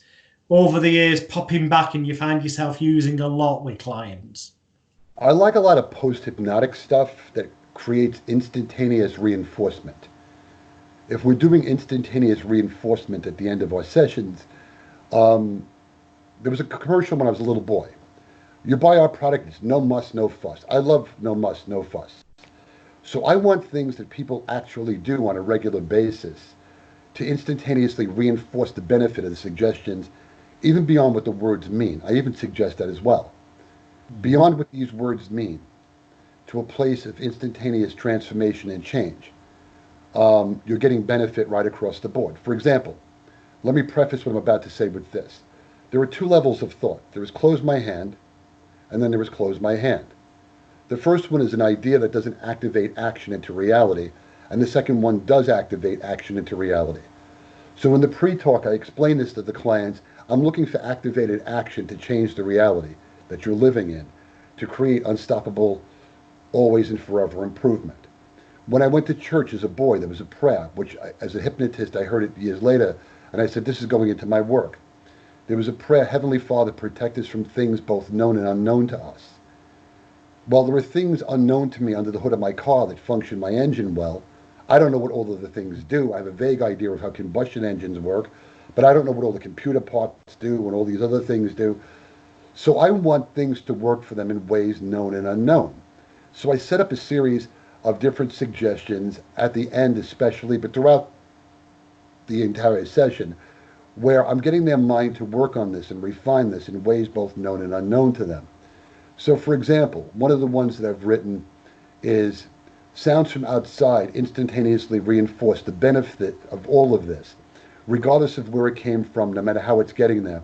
over the years popping back and you find yourself using a lot with clients? I like a lot of post-hypnotic stuff that creates instantaneous reinforcement. If we're doing instantaneous reinforcement at the end of our sessions, there was a commercial when I was a little boy. You buy our product, it's no muss, no fuss. I love no muss, no fuss. So I want things that people actually do on a regular basis to instantaneously reinforce the benefit of the suggestions, even beyond what the words mean. I even suggest that as well. Beyond what these words mean, to a place of instantaneous transformation and change. You're getting benefit right across the board. For example, let me preface what I'm about to say with this. There are 2 levels of thought. There is close my hand, and then there is close my hand. The first one is an idea that doesn't activate action into reality, and the second one does activate action into reality. So in the pre-talk, I explain this to the clients. I'm looking for activated action to change the reality that you're living in, to create unstoppable, always and forever improvement. When I went to church as a boy, there was a prayer, which as a hypnotist, I heard it years later, and I said, this is going into my work. There was a prayer, Heavenly Father, protect us from things both known and unknown to us. Well, there were things unknown to me under the hood of my car that function my engine well. I don't know what all of the things do. I have a vague idea of how combustion engines work, but I don't know what all the computer parts do and all these other things do. So I want things to work for them in ways known and unknown. So I set up a series of different suggestions at the end especially, but throughout the entire session, where I'm getting their mind to work on this and refine this in ways both known and unknown to them. So for example, one of the ones that I've written is sounds from outside instantaneously reinforce the benefit of all of this, regardless of where it came from, no matter how it's getting there.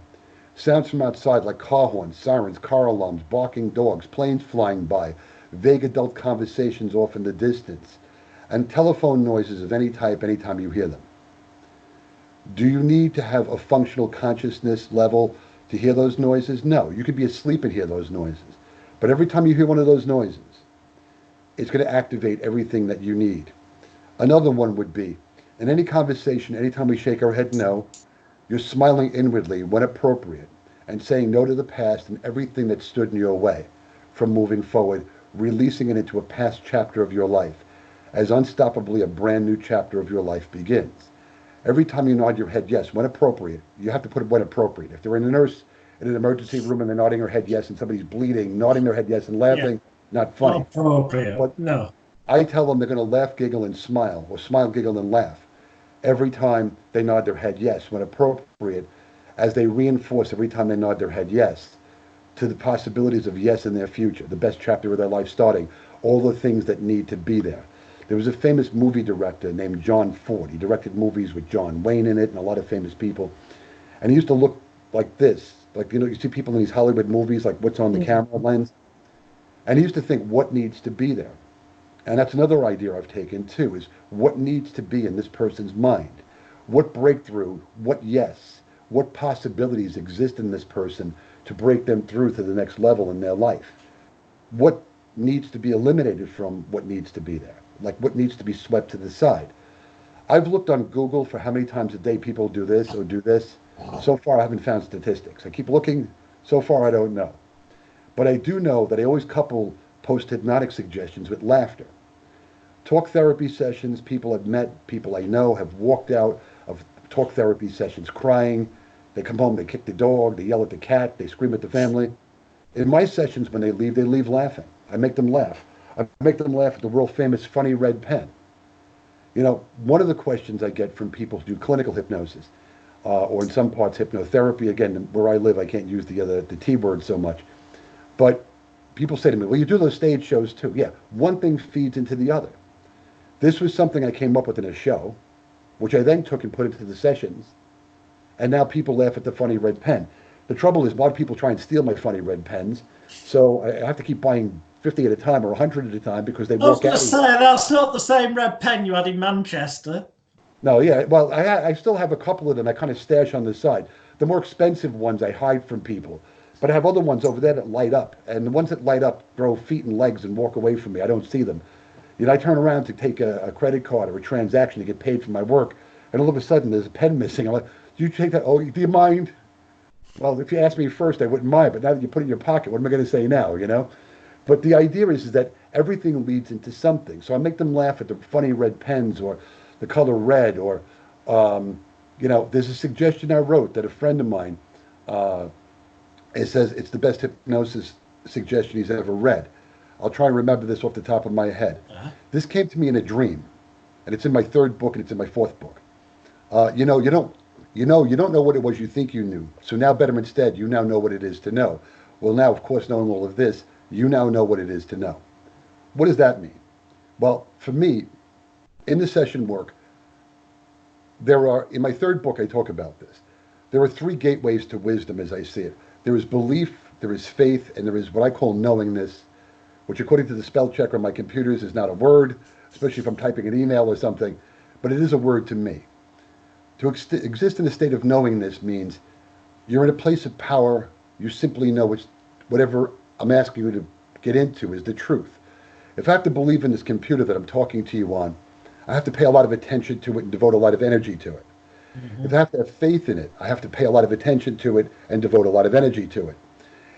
Sounds from outside like car horns, sirens, car alarms, barking dogs, planes flying by, vague adult conversations off in the distance, and telephone noises of any type anytime you hear them. Do you need to have a functional consciousness level to hear those noises? No, you could be asleep and hear those noises. But every time you hear one of those noises, it's going to activate everything that you need. Another one would be, in any conversation, anytime we shake our head no, you're smiling inwardly when appropriate and saying no to the past and everything that stood in your way from moving forward, releasing it into a past chapter of your life as unstoppably a brand new chapter of your life begins. Every time you nod your head yes, when appropriate, you have to put it when appropriate. If they're in a nurse in an emergency room and they're nodding their head yes and somebody's bleeding, nodding their head yes and laughing, Yeah. not funny. Appropriate. But No. I tell them they're going to laugh, giggle, and smile, or smile, giggle, and laugh every time they nod their head yes, when appropriate, as they reinforce every time they nod their head yes to the possibilities of yes in their future, the best chapter of their life starting, all the things that need to be there. There was a famous movie director named John Ford. He directed movies with John Wayne in it and a lot of famous people. And he used to look like this. Like, you know, you see people in these Hollywood movies, like what's on the camera lens. And he used to think what needs to be there. And that's another idea I've taken too, is what needs to be in this person's mind. What breakthrough, what yes, what possibilities exist in this person to break them through to the next level in their life. What needs to be eliminated from what needs to be there. Like what needs to be swept to the side. I've looked on Google for how many times a day people do this or do this. So far, I haven't found statistics. I keep looking. So far, I don't know. But I do know that I always couple post-hypnotic suggestions with laughter. Talk therapy sessions, people I've met, people I know have walked out of talk therapy sessions crying. They come home, they kick the dog, they yell at the cat, they scream at the family. In my sessions, when they leave laughing. I make them laugh. I make them laugh at the world famous funny red pen. You know, one of the questions I get from people who do clinical hypnosis, or in some parts hypnotherapy, again, where I live, I can't use the T word so much, but people say to me, well, you do those stage shows too. Yeah, one thing feeds into the other. This was something I came up with in a show, which I then took and put into the sessions, and now people laugh at the funny red pen. The trouble is a lot of people try and steal my funny red pens, so I have to keep buying 50 at a time or 100 at a time because they I was walk going out. to say, that's not the same red pen you had in Manchester. No, yeah, well, I still have a couple of them I kind of stash on the side. The more expensive ones I hide from people, but I have other ones over there that light up, and the ones that light up grow feet and legs and walk away from me. I don't see them. You know, I turn around to take a credit card or a transaction to get paid for my work, and all of a sudden there's a pen missing. I'm like, do you take that? Oh, do you mind? Well, if you asked me first, I wouldn't mind, but now that you put it in your pocket, what am I going to say now, you know? But the idea is that everything leads into something. So I make them laugh at the funny red pens or the color red, or, you know, there's a suggestion I wrote that a friend of mine, it says it's the best hypnosis suggestion he's ever read. I'll try and remember this off the top of my head. This came to me in a dream, and it's in my third book and it's in my fourth book. You don't know what it was you think you knew. So now better instead, you now know what it is to know. Well, now, of course, knowing all of this, you now know what it is to know. What does that mean? Well, for me, in the session work, in my third book, I talk about this. There are three gateways to wisdom as I see it. There is belief, there is faith, and there is what I call knowingness, which according to the spell checker on my computers is not a word, especially if I'm typing an email or something, but it is a word to me. To exist in a state of knowingness means you're in a place of power, you simply know whatever I'm asking you to get into is the truth. If I have to believe in this computer that I'm talking to you on, I have to pay a lot of attention to it and devote a lot of energy to it. If I have to have faith in it, I have to pay a lot of attention to it and devote a lot of energy to it.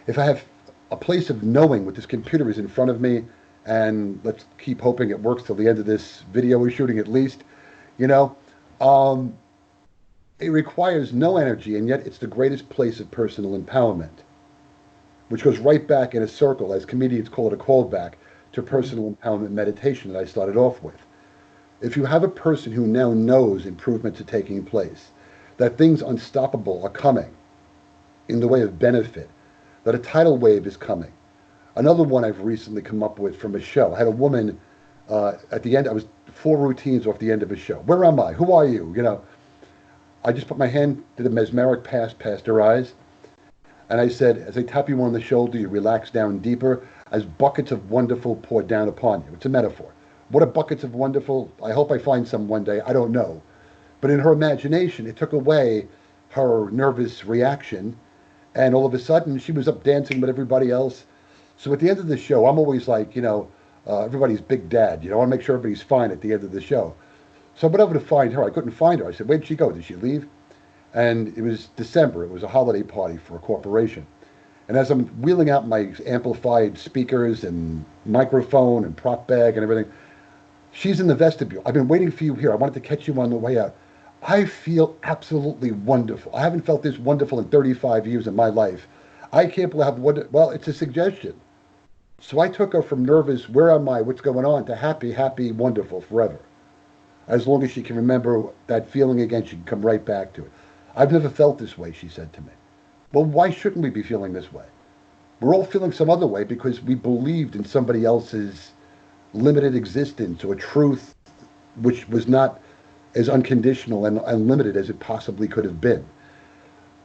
If I have a place of knowing what this computer is in front of me, and let's keep hoping it works till the end of this video we're shooting at least, you know, it requires no energy, and yet it's the greatest place of personal empowerment, which goes right back in a circle, as comedians call it, a callback to personal empowerment meditation that I started off with. If you have a person who now knows improvements are taking place, that things unstoppable are coming in the way of benefit, that a tidal wave is coming. Another one I've recently come up with from a show. I had a woman at the end, I was 4 routines off the end of a show. Where am I? Who are you? You know, I just put my hand to the mesmeric pass past her eyes, and I said, as I tap you on the shoulder, you relax down deeper as buckets of wonderful pour down upon you. It's a metaphor. What are buckets of wonderful? I hope I find some one day. I don't know. But in her imagination, it took away her nervous reaction, and all of a sudden, she was up dancing with everybody else. So at the end of the show, I'm always like, you know, everybody's big dad. You know, I want to make sure everybody's fine at the end of the show. So I went over to find her. I couldn't find her. I said, where'd she go? Did she leave? And it was December. It was a holiday party for a corporation. And as I'm wheeling out my amplified speakers and microphone and prop bag and everything, she's in the vestibule. I've been waiting for you here. I wanted to catch you on the way out. I feel absolutely wonderful. I haven't felt this wonderful in 35 years of my life. I can't believe how well, it's a suggestion. So I took her from nervous, where am I, what's going on, to happy, happy, wonderful forever. As long as she can remember that feeling again, she can come right back to it. I've never felt this way, she said to me. Well, why shouldn't we be feeling this way? We're all feeling some other way because we believed in somebody else's limited existence or truth which was not as unconditional and unlimited as it possibly could have been.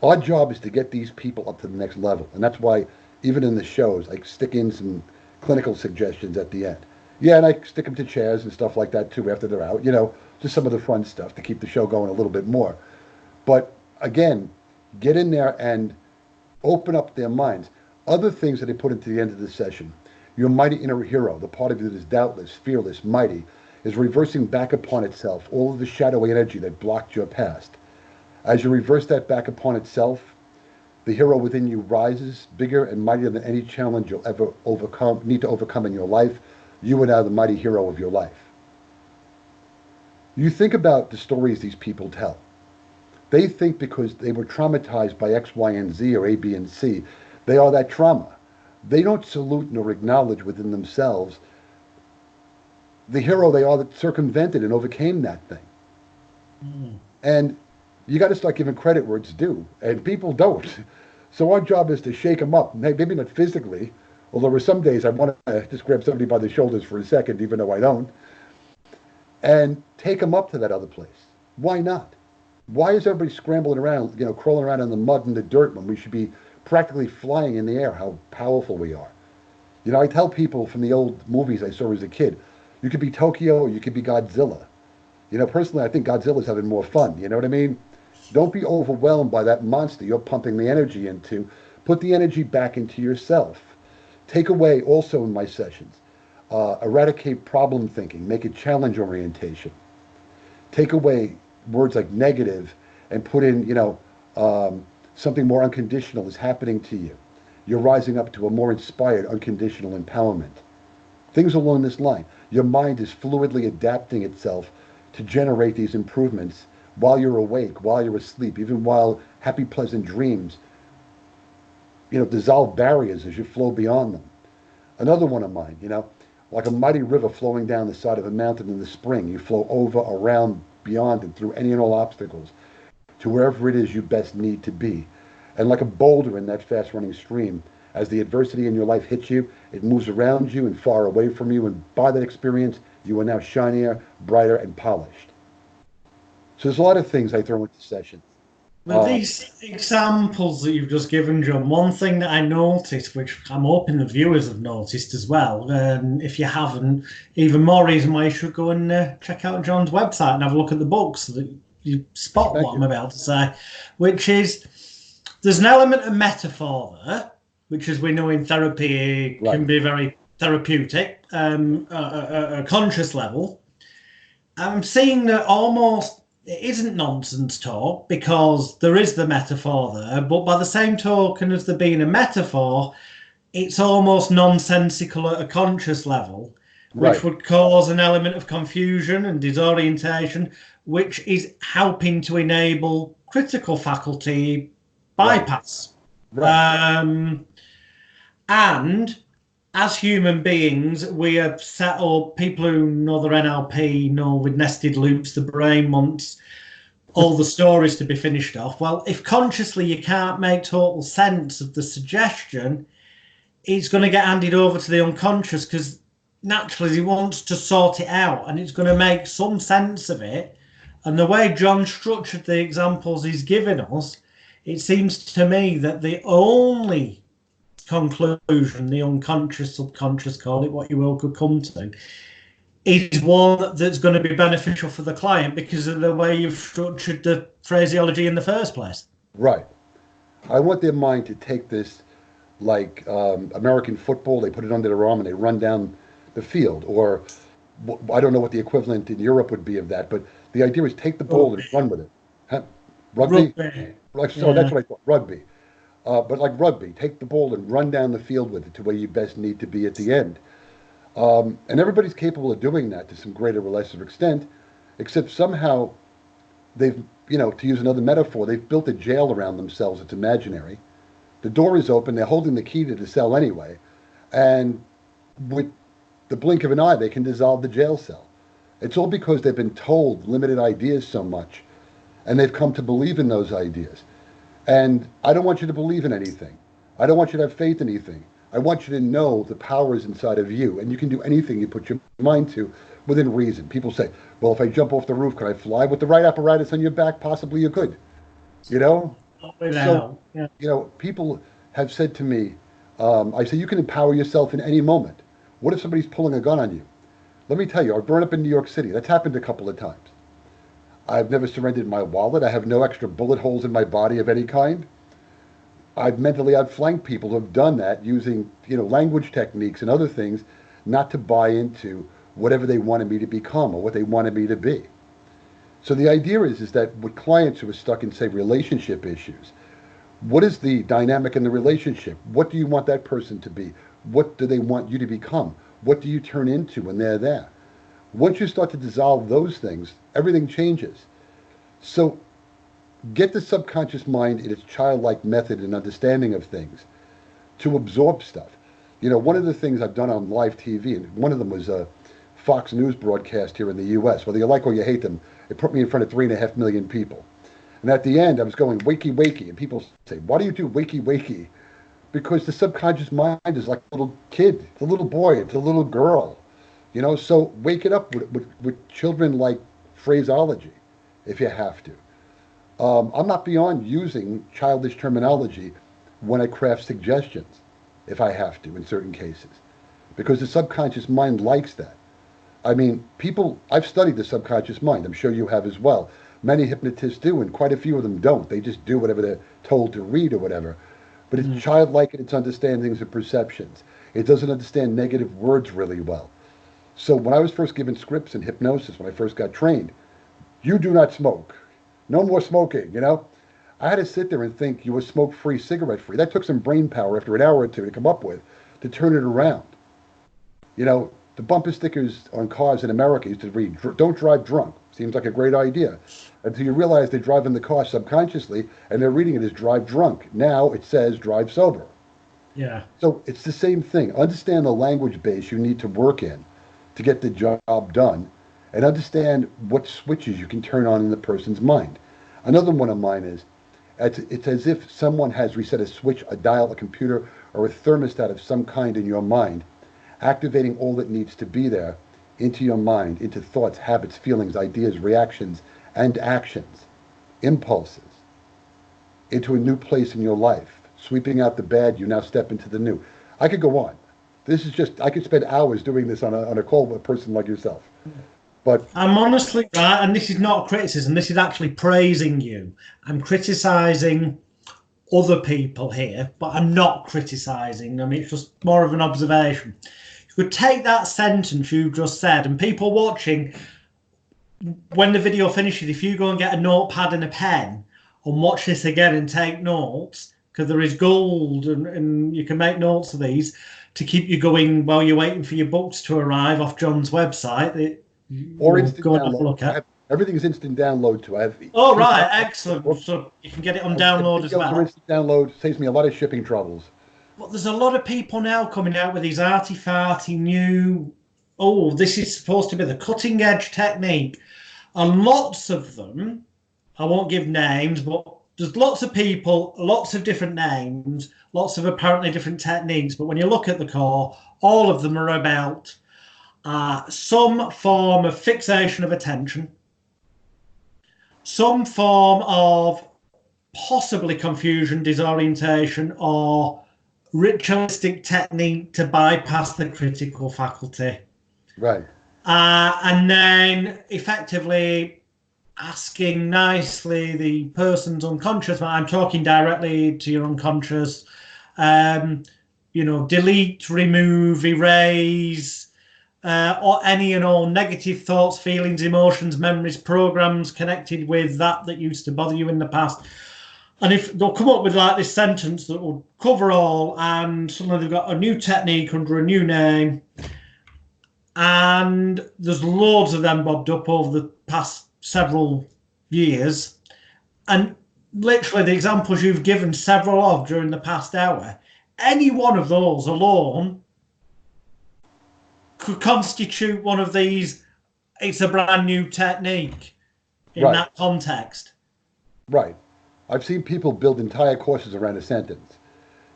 Our job is to get these people up to the next level. And that's why even in the shows, I stick in some clinical suggestions at the end. Yeah, and I stick them to chairs and stuff like that too after they're out. You know, just some of the fun stuff to keep the show going a little bit more. But again, get in there and open up their minds. Other things that they put into the end of the session. Your mighty inner hero, the part of you that is doubtless, fearless, mighty, is reversing back upon itself all of the shadowy energy that blocked your past. As you reverse that back upon itself, the hero within you rises, bigger and mightier than any challenge you'll ever need to overcome in your life. You are now the mighty hero of your life. You think about the stories these people tell. They think because they were traumatized by X, Y, and Z or A, B, and C, they are that trauma. They don't salute nor acknowledge within themselves the hero they are that circumvented and overcame that thing. And you got to start giving credit where it's due, and people don't. So our job is to shake them up, maybe not physically, although there are some days I want to just grab somebody by the shoulders for a second, even though I don't, and take them up to that other place. Why not? Why is everybody scrambling around, you know, crawling around in the mud and the dirt when we should be practically flying in the air, how powerful we are? You know, I tell people from the old movies I saw as a kid, you could be Tokyo or you could be Godzilla. You know, personally, I think Godzilla's having more fun. You know what I mean? Don't be overwhelmed by that monster you're pumping the energy into. Put the energy back into yourself. Take away, also in my sessions, eradicate problem thinking. Make it challenge orientation. Take away words like negative and put in, you know, something more unconditional is happening to you. You're rising up to a more inspired, unconditional empowerment. Things along this line. Your mind is fluidly adapting itself to generate these improvements while you're awake, while you're asleep, even while happy, pleasant dreams, you know, dissolve barriers as you flow beyond them. Another one of mine, you know, like a mighty river flowing down the side of a mountain in the spring, you flow over, around, beyond, and through any and all obstacles to wherever it is you best need to be. And like a boulder in that fast-running stream, as the adversity in your life hits you, it moves around you and far away from you, and by that experience, you are now shinier, brighter, and polished. So there's a lot of things I throw into sessions. With these examples that you've just given, John, one thing that I noticed, which I'm hoping the viewers have noticed as well, if you haven't, even more reason why you should go and check out John's website and have a look at the books so that you spot what I'm about to say, which is there's an element of metaphor there, which, as we know in therapy, can be very therapeutic, a conscious level, I'm seeing that almost it isn't nonsense talk because there is the metaphor there, but by the same token as there being a metaphor, it's almost nonsensical at a conscious level, which Right, would cause an element of confusion and disorientation, which is helping to enable critical faculty right, bypass. right, Um, and as human beings, we are set up, people who know their NLP know with nested loops, the brain wants all the stories to be finished off. Well, if consciously you can't make total sense of the suggestion, it's going to get handed over to the unconscious because naturally he wants to sort it out and it's going to make some sense of it. And the way John structured the examples he's given us, it seems to me that the only conclusion the unconscious, subconscious, call it what you will, could come to is one that's going to be beneficial for the client because of the way you've structured the phraseology in the first place. right. I want their mind to take this like American football. They put it under their arm and they run down the field. Or I don't know what the equivalent in Europe would be of that, but the idea is take the ball and Rugby. run with it. Huh? Rugby? Rugby. Like, so that's Yeah. what I thought. Rugby. But like rugby, take the ball and run down the field with it to where you best need to be at the end. And everybody's capable of doing that to some greater or lesser extent, except somehow they've, to use another metaphor, they've built a jail around themselves. It's imaginary. The door is open. They're holding the key to the cell anyway. And with the blink of an eye, they can dissolve the jail cell. It's all because they've been told limited ideas so much, and they've come to believe in those ideas. And I don't want you to believe in anything. I don't want you to have faith in anything. I want you to know the power is inside of you, and you can do anything you put your mind to within reason. People say, well, if I jump off the roof, can I fly? With the right apparatus on your back, possibly you could. You know? So, Without, yeah. people have said to me, I say, you can empower yourself in any moment. What if somebody's pulling a gun on you? Let me tell you, I've grown up in New York City. That's happened a couple of times. I've never surrendered my wallet. I have no extra bullet holes in my body of any kind. I've mentally outflanked people who have done that using, language techniques and other things not to buy into whatever they wanted me to become or what they wanted me to be. So the idea is that with clients who are stuck in, say, relationship issues, what is the dynamic in the relationship? What do you want that person to be? What do they want you to become? What do you turn into when they're there? Once you start to dissolve those things, everything changes. So get the subconscious mind in its childlike method and understanding of things to absorb stuff. One of the things I've done on live TV, and one of them was a Fox News broadcast here in the U.S., whether you like or you hate them, it put me in front of 3.5 million people. And at the end, I was going, wakey, wakey. And people say, why do you do wakey, wakey? Because the subconscious mind is like a little kid. It's a little boy. It's a little girl. So wake it up with children-like phraseology if you have to. I'm not beyond using childish terminology when I craft suggestions, if I have to, in certain cases, because the subconscious mind likes that. I mean, I've studied the subconscious mind. I'm sure you have as well. Many hypnotists do, and quite a few of them don't. They just do whatever they're told to read or whatever. But it's childlike in its understandings and perceptions. It doesn't understand negative words really well. So when I was first given scripts in hypnosis, when I first got trained, you do not smoke. No more smoking, I had to sit there and think you were smoke-free, cigarette-free. That took some brain power after an hour or two to come up with, to turn it around. The bumper stickers on cars in America used to read, don't drive drunk. Seems like a great idea. Until you realize they're driving the car subconsciously and they're reading it as drive drunk. Now it says drive sober. Yeah. So it's the same thing. Understand the language base you need to work in to get the job done, and understand what switches you can turn on in the person's mind. Another one of mine is, it's as if someone has reset a switch, a dial, a computer, or a thermostat of some kind in your mind, activating all that needs to be there into your mind, into thoughts, habits, feelings, ideas, reactions, and actions, impulses, into a new place in your life. Sweeping out the bad, you now step into the new. I could go on. I could spend hours doing this on a call with a person like yourself. But I'm honestly right, and this is not a criticism, this is actually praising you. I'm criticizing other people here, but I'm not criticizing them. It's just more of an observation. could take that sentence you just said, and people watching, when the video finishes, if you go and get a notepad and a pen and watch this again and take notes, because there is gold and you can make notes of these to keep you going while you're waiting for your books to arrive off John's website. Or instant go and have a download. look at. Everything is instant download too. I have Oh, right, excellent. So you can get it on download as well. Instant download saves me a lot of shipping troubles. But there's a lot of people now coming out with these arty-farty new, oh, this is supposed to be the cutting edge technique. And lots of them, I won't give names, but there's lots of people, lots of different names, lots of apparently different techniques. But when you look at the core, all of them are about some form of fixation of attention, some form of possibly confusion, disorientation, or ritualistic technique to bypass the critical faculty. Right. And then effectively asking nicely the person's unconscious, I'm talking directly to your unconscious, delete, remove, erase, or any and all negative thoughts, feelings, emotions, memories, programs connected with that used to bother you in the past. And if they'll come up with like this sentence that will cover all, and suddenly they've got a new technique under a new name, and there's loads of them bobbed up over the past several years. And literally the examples you've given several of during the past hour, any one of those alone could constitute one of these, it's a brand new technique in that context. Right. I've seen people build entire courses around a sentence.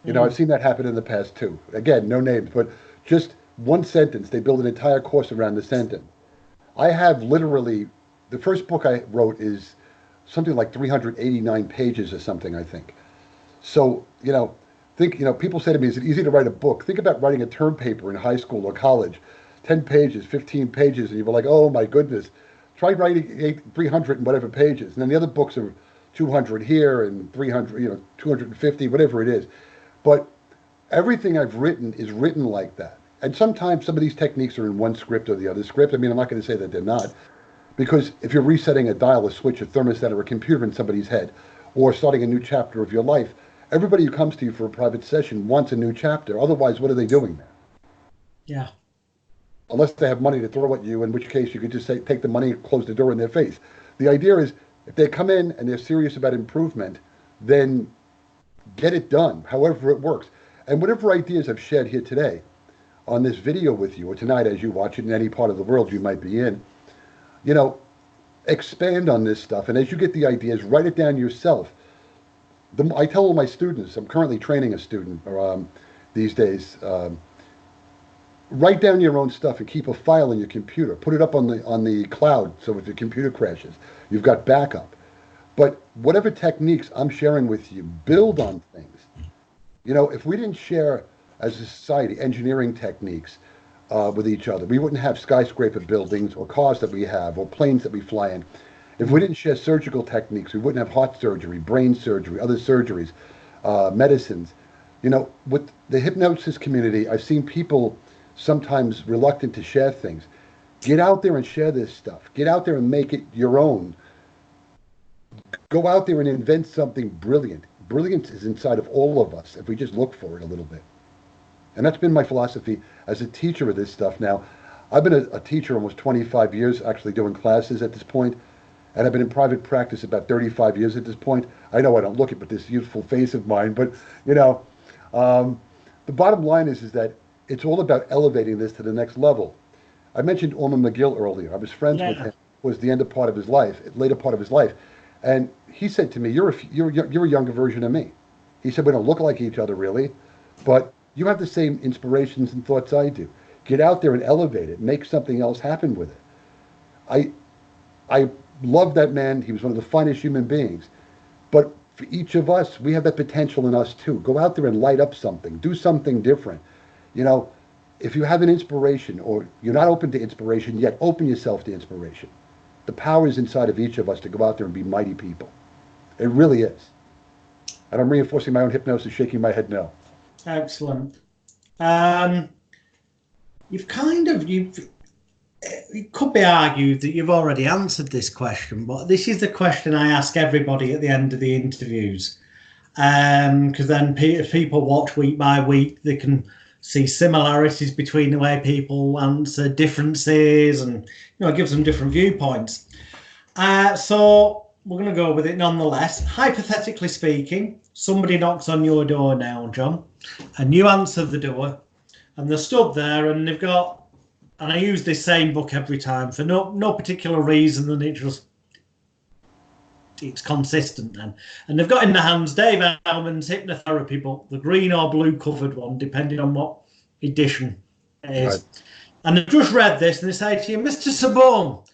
I've seen that happen in the past too. Again, no names, but just one sentence, they build an entire course around the sentence. I have literally, the first book I wrote is something like 389 pages or something, I think. So, people say to me, is it easy to write a book? Think about writing a term paper in high school or college, 10 pages, 15 pages, and you're like, oh my goodness. Try writing 300 and whatever pages. And then the other books are 200 here and 300, 250, whatever it is. But everything I've written is written like that. And sometimes some of these techniques are in one script or the other script. I mean, I'm not going to say that they're not. Because if you're resetting a dial, a switch, a thermostat, or a computer in somebody's head, or starting a new chapter of your life, everybody who comes to you for a private session wants a new chapter. Otherwise, what are they doing there? Yeah. Unless they have money to throw at you, in which case you could just say, take the money and close the door in their face. The idea is, if they come in and they're serious about improvement, then get it done, however it works. And whatever ideas I've shared here today on this video with you, or tonight as you watch it in any part of the world you might be in, expand on this stuff. And as you get the ideas, write it down yourself. I tell all my students, I'm currently training a student these days, write down your own stuff and keep a file in your computer. Put it up on the cloud, so if your computer crashes, you've got backup. But whatever techniques I'm sharing with you, build on things. If we didn't share as a society engineering techniques with each other, we wouldn't have skyscraper buildings or cars that we have or planes that we fly in. If we didn't share surgical techniques, we wouldn't have heart surgery, brain surgery, other surgeries, medicines. With the hypnosis community, I've seen people sometimes reluctant to share things. Get out there and share this stuff. Get out there and make it your own. Go out there and invent something brilliant. Brilliance is inside of all of us if we just look for it a little bit. And that's been my philosophy as a teacher of this stuff now. I've been a teacher almost 25 years, actually doing classes at this point. And I've been in private practice about 35 years at this point. I know I don't look it with this youthful face of mine, but, the bottom line is that it's all about elevating this to the next level. I mentioned Orman McGill earlier. I was friends with him. It was the later part of his life. And he said to me, you're a younger version of me. He said, we don't look like each other really, but you have the same inspirations and thoughts I do. Get out there and elevate it. Make something else happen with it. I love that man. He was one of the finest human beings. But for each of us, we have that potential in us too. Go out there and light up something. Do something different. If you have an inspiration or you're not open to inspiration yet, open yourself to inspiration. The power is inside of each of us to go out there and be mighty people. It really is. And I'm reinforcing my own hypnosis, shaking my head no. Excellent. it could be argued that you've already answered this question, but this is the question I ask everybody at the end of the interviews. Because then if people watch week by week, they can see similarities between the way people answer, differences, and it gives them different viewpoints. So we're going to go with it nonetheless. Hypothetically speaking, somebody knocks on your door now, John, and you answer the door, and they're stood there, and they've got, and I use this same book every time for no particular reason than it's consistent then. And they've got in their hands Dave Alman's Hypnotherapy book, the green or blue covered one, depending on what edition it is. Right. And they've just read this, and they say to you, Mr. Cerbone,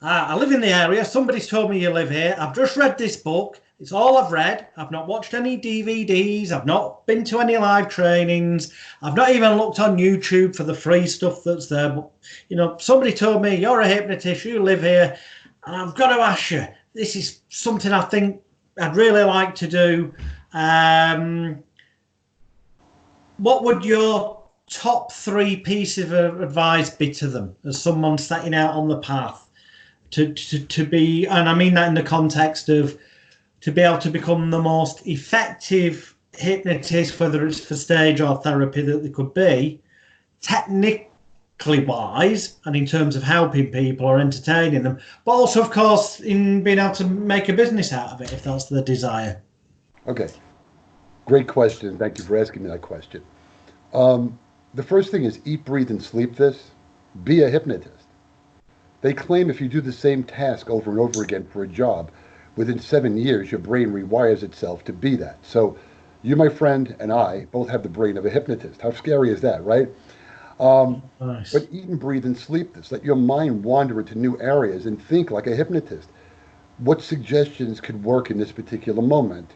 I live in the area. Somebody's told me you live here. I've just read this book. It's all I've read. I've not watched any DVDs. I've not been to any live trainings. I've not even looked on YouTube for the free stuff that's there. But, somebody told me, you're a hypnotist, you live here, and I've got to ask you, this is something I think I'd really like to do. What would your top 3 pieces of advice be to them as someone setting out on the path to be, and I mean that in the context of to be able to become the most effective hypnotist, whether it's for stage or therapy that they could be, technically wise, and in terms of helping people or entertaining them, but also, of course, in being able to make a business out of it, if that's the desire. Okay. Great question. Thank you for asking me that question. The first thing is eat, breathe, and sleep this. Be a hypnotist. They claim if you do the same task over and over again for a job, within 7 years, your brain rewires itself to be that. So you, my friend, and I both have the brain of a hypnotist. How scary is that, right? Nice. But eat and breathe and sleep this. Let your mind wander into new areas and think like a hypnotist. What suggestions could work in this particular moment?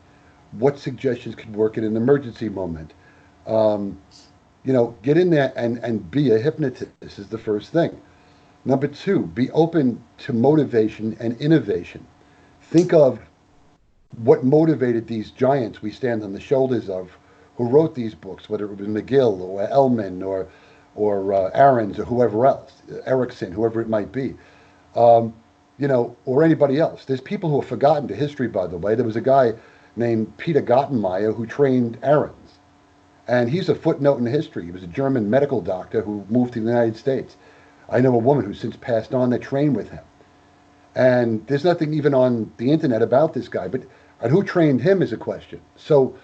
What suggestions could work in an emergency moment? Get in there and be a hypnotist is the first thing. Number 2, be open to motivation and innovation. Think of what motivated these giants we stand on the shoulders of who wrote these books, whether it was McGill or Ellman or Ahrens or whoever else, Erickson, whoever it might be, or anybody else. There's people who have forgotten the history, by the way. There was a guy named Peter Gottenmeier who trained Ahrens, and he's a footnote in history. He was a German medical doctor who moved to the United States. I know a woman who's since passed on that trained with him. And there's nothing even on the internet about this guy, but who trained him is a question. So,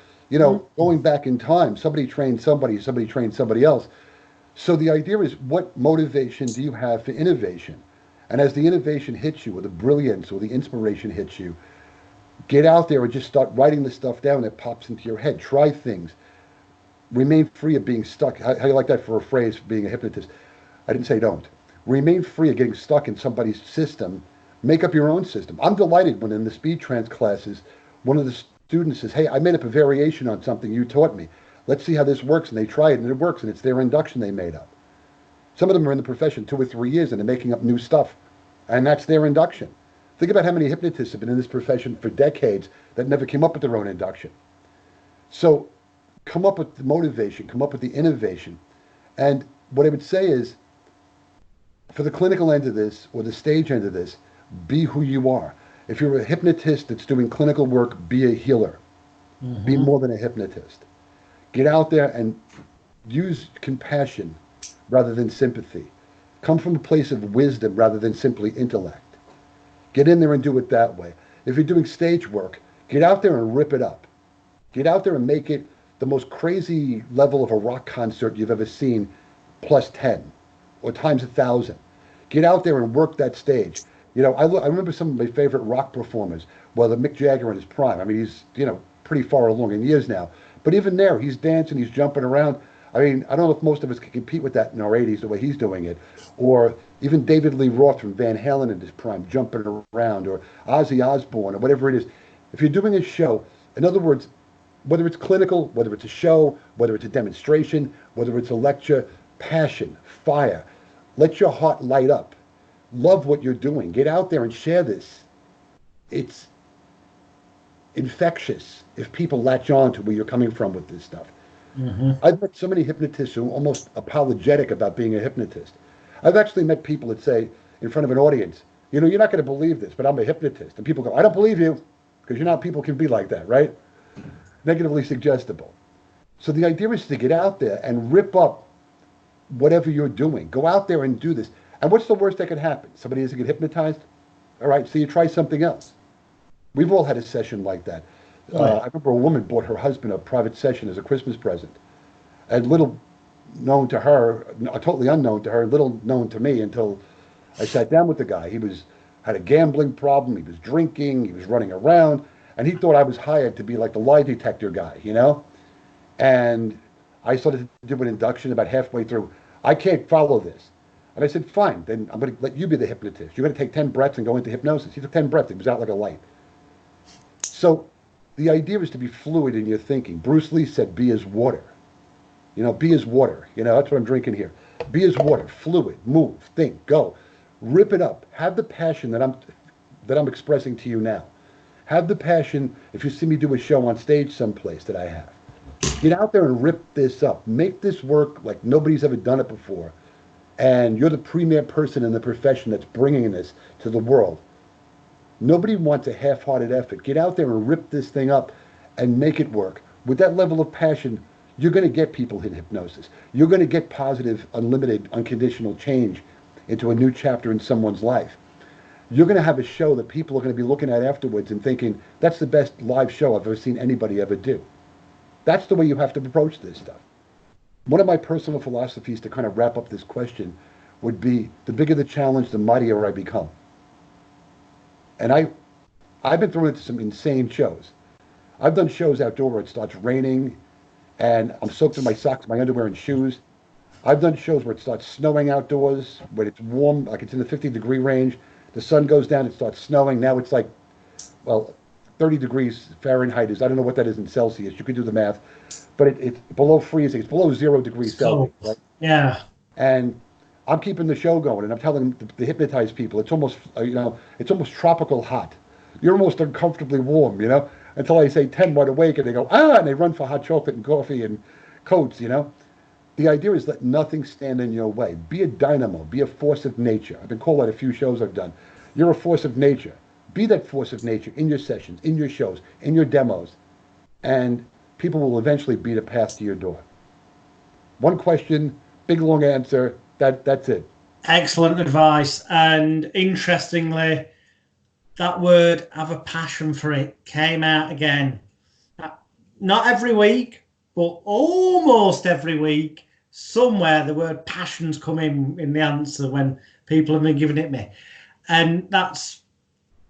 going back in time, somebody trained somebody trained somebody else. So the idea is, what motivation do you have for innovation? And as the innovation hits you, or the brilliance or the inspiration hits you, get out there and just start writing the stuff down that pops into your head. Try things. Remain free of being stuck. How do you like that for a phrase for being a hypnotist? I didn't say don't. Remain free of getting stuck in somebody's system. Make up your own system. I'm delighted when in the speed trance classes, one of the students says, hey, I made up a variation on something you taught me. Let's see how this works. And they try it and it works, and it's their induction they made up. Some of them are in the profession 2 or 3 years and they're making up new stuff. And that's their induction. Think about how many hypnotists have been in this profession for decades that never came up with their own induction. So come up with the motivation, come up with the innovation. And what I would say is, for the clinical end of this, or the stage end of this, be who you are. If you're a hypnotist that's doing clinical work, be a healer. Mm-hmm. Be more than a hypnotist. Get out there and use compassion rather than sympathy. Come from a place of wisdom rather than simply intellect. Get in there and do it that way. If you're doing stage work, get out there and rip it up. Get out there and make it the most crazy level of a rock concert you've ever seen, plus 10 or times 1,000. Get out there and work that stage. I remember some of my favorite rock performers. Well, Mick Jagger in his prime. I mean, he's, pretty far along in years now. But even there, he's dancing, he's jumping around. I mean, I don't know if most of us can compete with that in our 80s, the way he's doing it. Or even David Lee Roth from Van Halen in his prime, jumping around. Or Ozzy Osbourne, or whatever it is. If you're doing a show, in other words, whether it's clinical, whether it's a show, whether it's a demonstration, whether it's a lecture, passion, fire. Let your heart light up. Love what you're doing. Get out there and share this. It's infectious if people latch on to where you're coming from with this stuff. I've met so many hypnotists who are almost apologetic about being a hypnotist. I've actually met people that say in front of an audience, you know, you're not going to believe this, but I'm a hypnotist. And people go, I don't believe you, because you know how people can be like that, right? Negatively suggestible. So the idea is to get out there and rip up whatever you're doing. Go out there and do this. And what's the worst that could happen? Somebody doesn't get hypnotized? All right, so you try something else. We've all had a session like that. I remember a woman bought her husband a private session as a Christmas present. And little known to her, totally unknown to her, little known to me until I sat down with the guy. He had a gambling problem. He was drinking. He was running around. And he thought I was hired to be like the lie detector guy, you know? And I started to do an induction about halfway through. I can't follow this. And I said, fine, then I'm going to let you be the hypnotist. You're going to take 10 breaths and go into hypnosis. He took 10 breaths. He was out like a light. So the idea is to be fluid in your thinking. Bruce Lee said, be as water. You know, be as water. You know, that's what I'm drinking here. Be as water, fluid, move, think, go. Rip it up. Have the passion that I'm expressing to you now. Have the passion if you see me do a show on stage someplace that I have. Get out there and rip this up. Make this work like nobody's ever done it before. And you're the premier person in the profession that's bringing this to the world. Nobody wants a half-hearted effort. Get out there and rip this thing up and make it work. With that level of passion, you're going to get people in hypnosis. You're going to get positive, unlimited, unconditional change into a new chapter in someone's life. You're going to have a show that people are going to be looking at afterwards and thinking, that's the best live show I've ever seen anybody ever do. That's the way you have to approach this stuff. One of my personal philosophies to kind of wrap up this question would be, the bigger the challenge, the mightier I become. And I've been thrown into some insane shows. I've done shows outdoor where it starts raining and I'm soaked in my socks, my underwear and shoes. I've done shows where it starts snowing outdoors, where it's warm, like it's in the 50-degree range. The sun goes down, it starts snowing. Now it's like, well, 30 degrees Fahrenheit is, I don't know what that is in Celsius. You can do the math. But it's below freezing. It's below 0 degrees Celsius. Right? Yeah. And I'm keeping the show going, and I'm telling the hypnotized people, it's almost, it's almost tropical hot. You're almost uncomfortably warm, you know, until I say 10 wide awake, and they go, and they run for hot chocolate and coffee and coats, you know. The idea is let nothing stand in your way. Be a dynamo. Be a force of nature. I've been called that a few shows I've done. You're a force of nature. Be that force of nature in your sessions, in your shows, in your demos, and people will eventually beat a path to your door. One question, big long answer. That's it. Excellent advice. And interestingly, that word, have a passion for it, came out again. Not every week, but almost every week, somewhere the word passion's come in the answer when people have been giving it me. And that's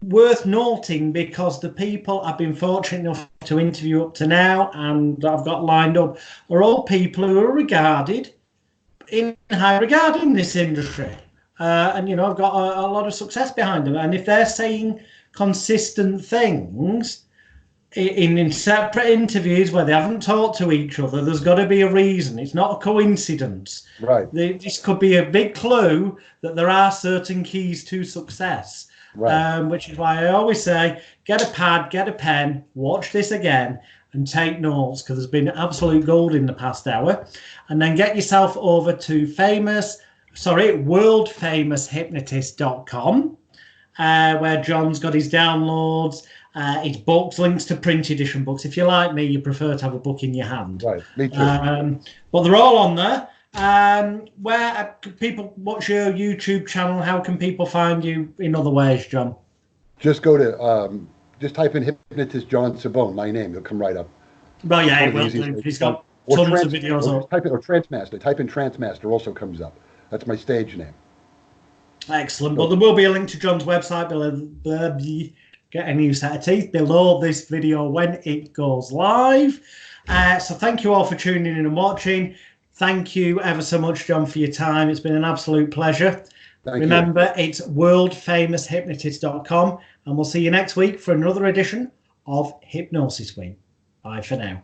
worth noting because the people I've been fortunate enough to interview up to now and I've got lined up are all people who are regarded in high regard in this industry. And, you know, I've got a lot of success behind them. And if they're saying consistent things in separate interviews where they haven't talked to each other, there's got to be a reason. It's not a coincidence. Right. This could be a big clue that there are certain keys to success. Right. Which is why I always say, get a pad, get a pen, watch this again and take notes because there's been absolute gold in the past hour. And then get yourself over to worldfamoushypnotist.com where John's got his downloads, his books, links to print edition books. If you're like me, you prefer to have a book in your hand. Right, me too. But they're all on there. Where people watch your YouTube channel, how can people find you in other ways, John? Just go to, just type in Hypnotist John Cerbone, my name, it'll come right up. Well, yeah, it will. He's got tons of videos on. Or Trancemaster. Type in Trancemaster, also comes up. That's my stage name. Excellent. But there will be a link to John's website below. Get a new set of teeth below this video when it goes live. So thank you all for tuning in and watching. Thank you ever so much, John, for your time. It's been an absolute pleasure. Remember, it's worldfamoushypnotist.com, and we'll see you next week for another edition of Hypnosis Week. Bye for now.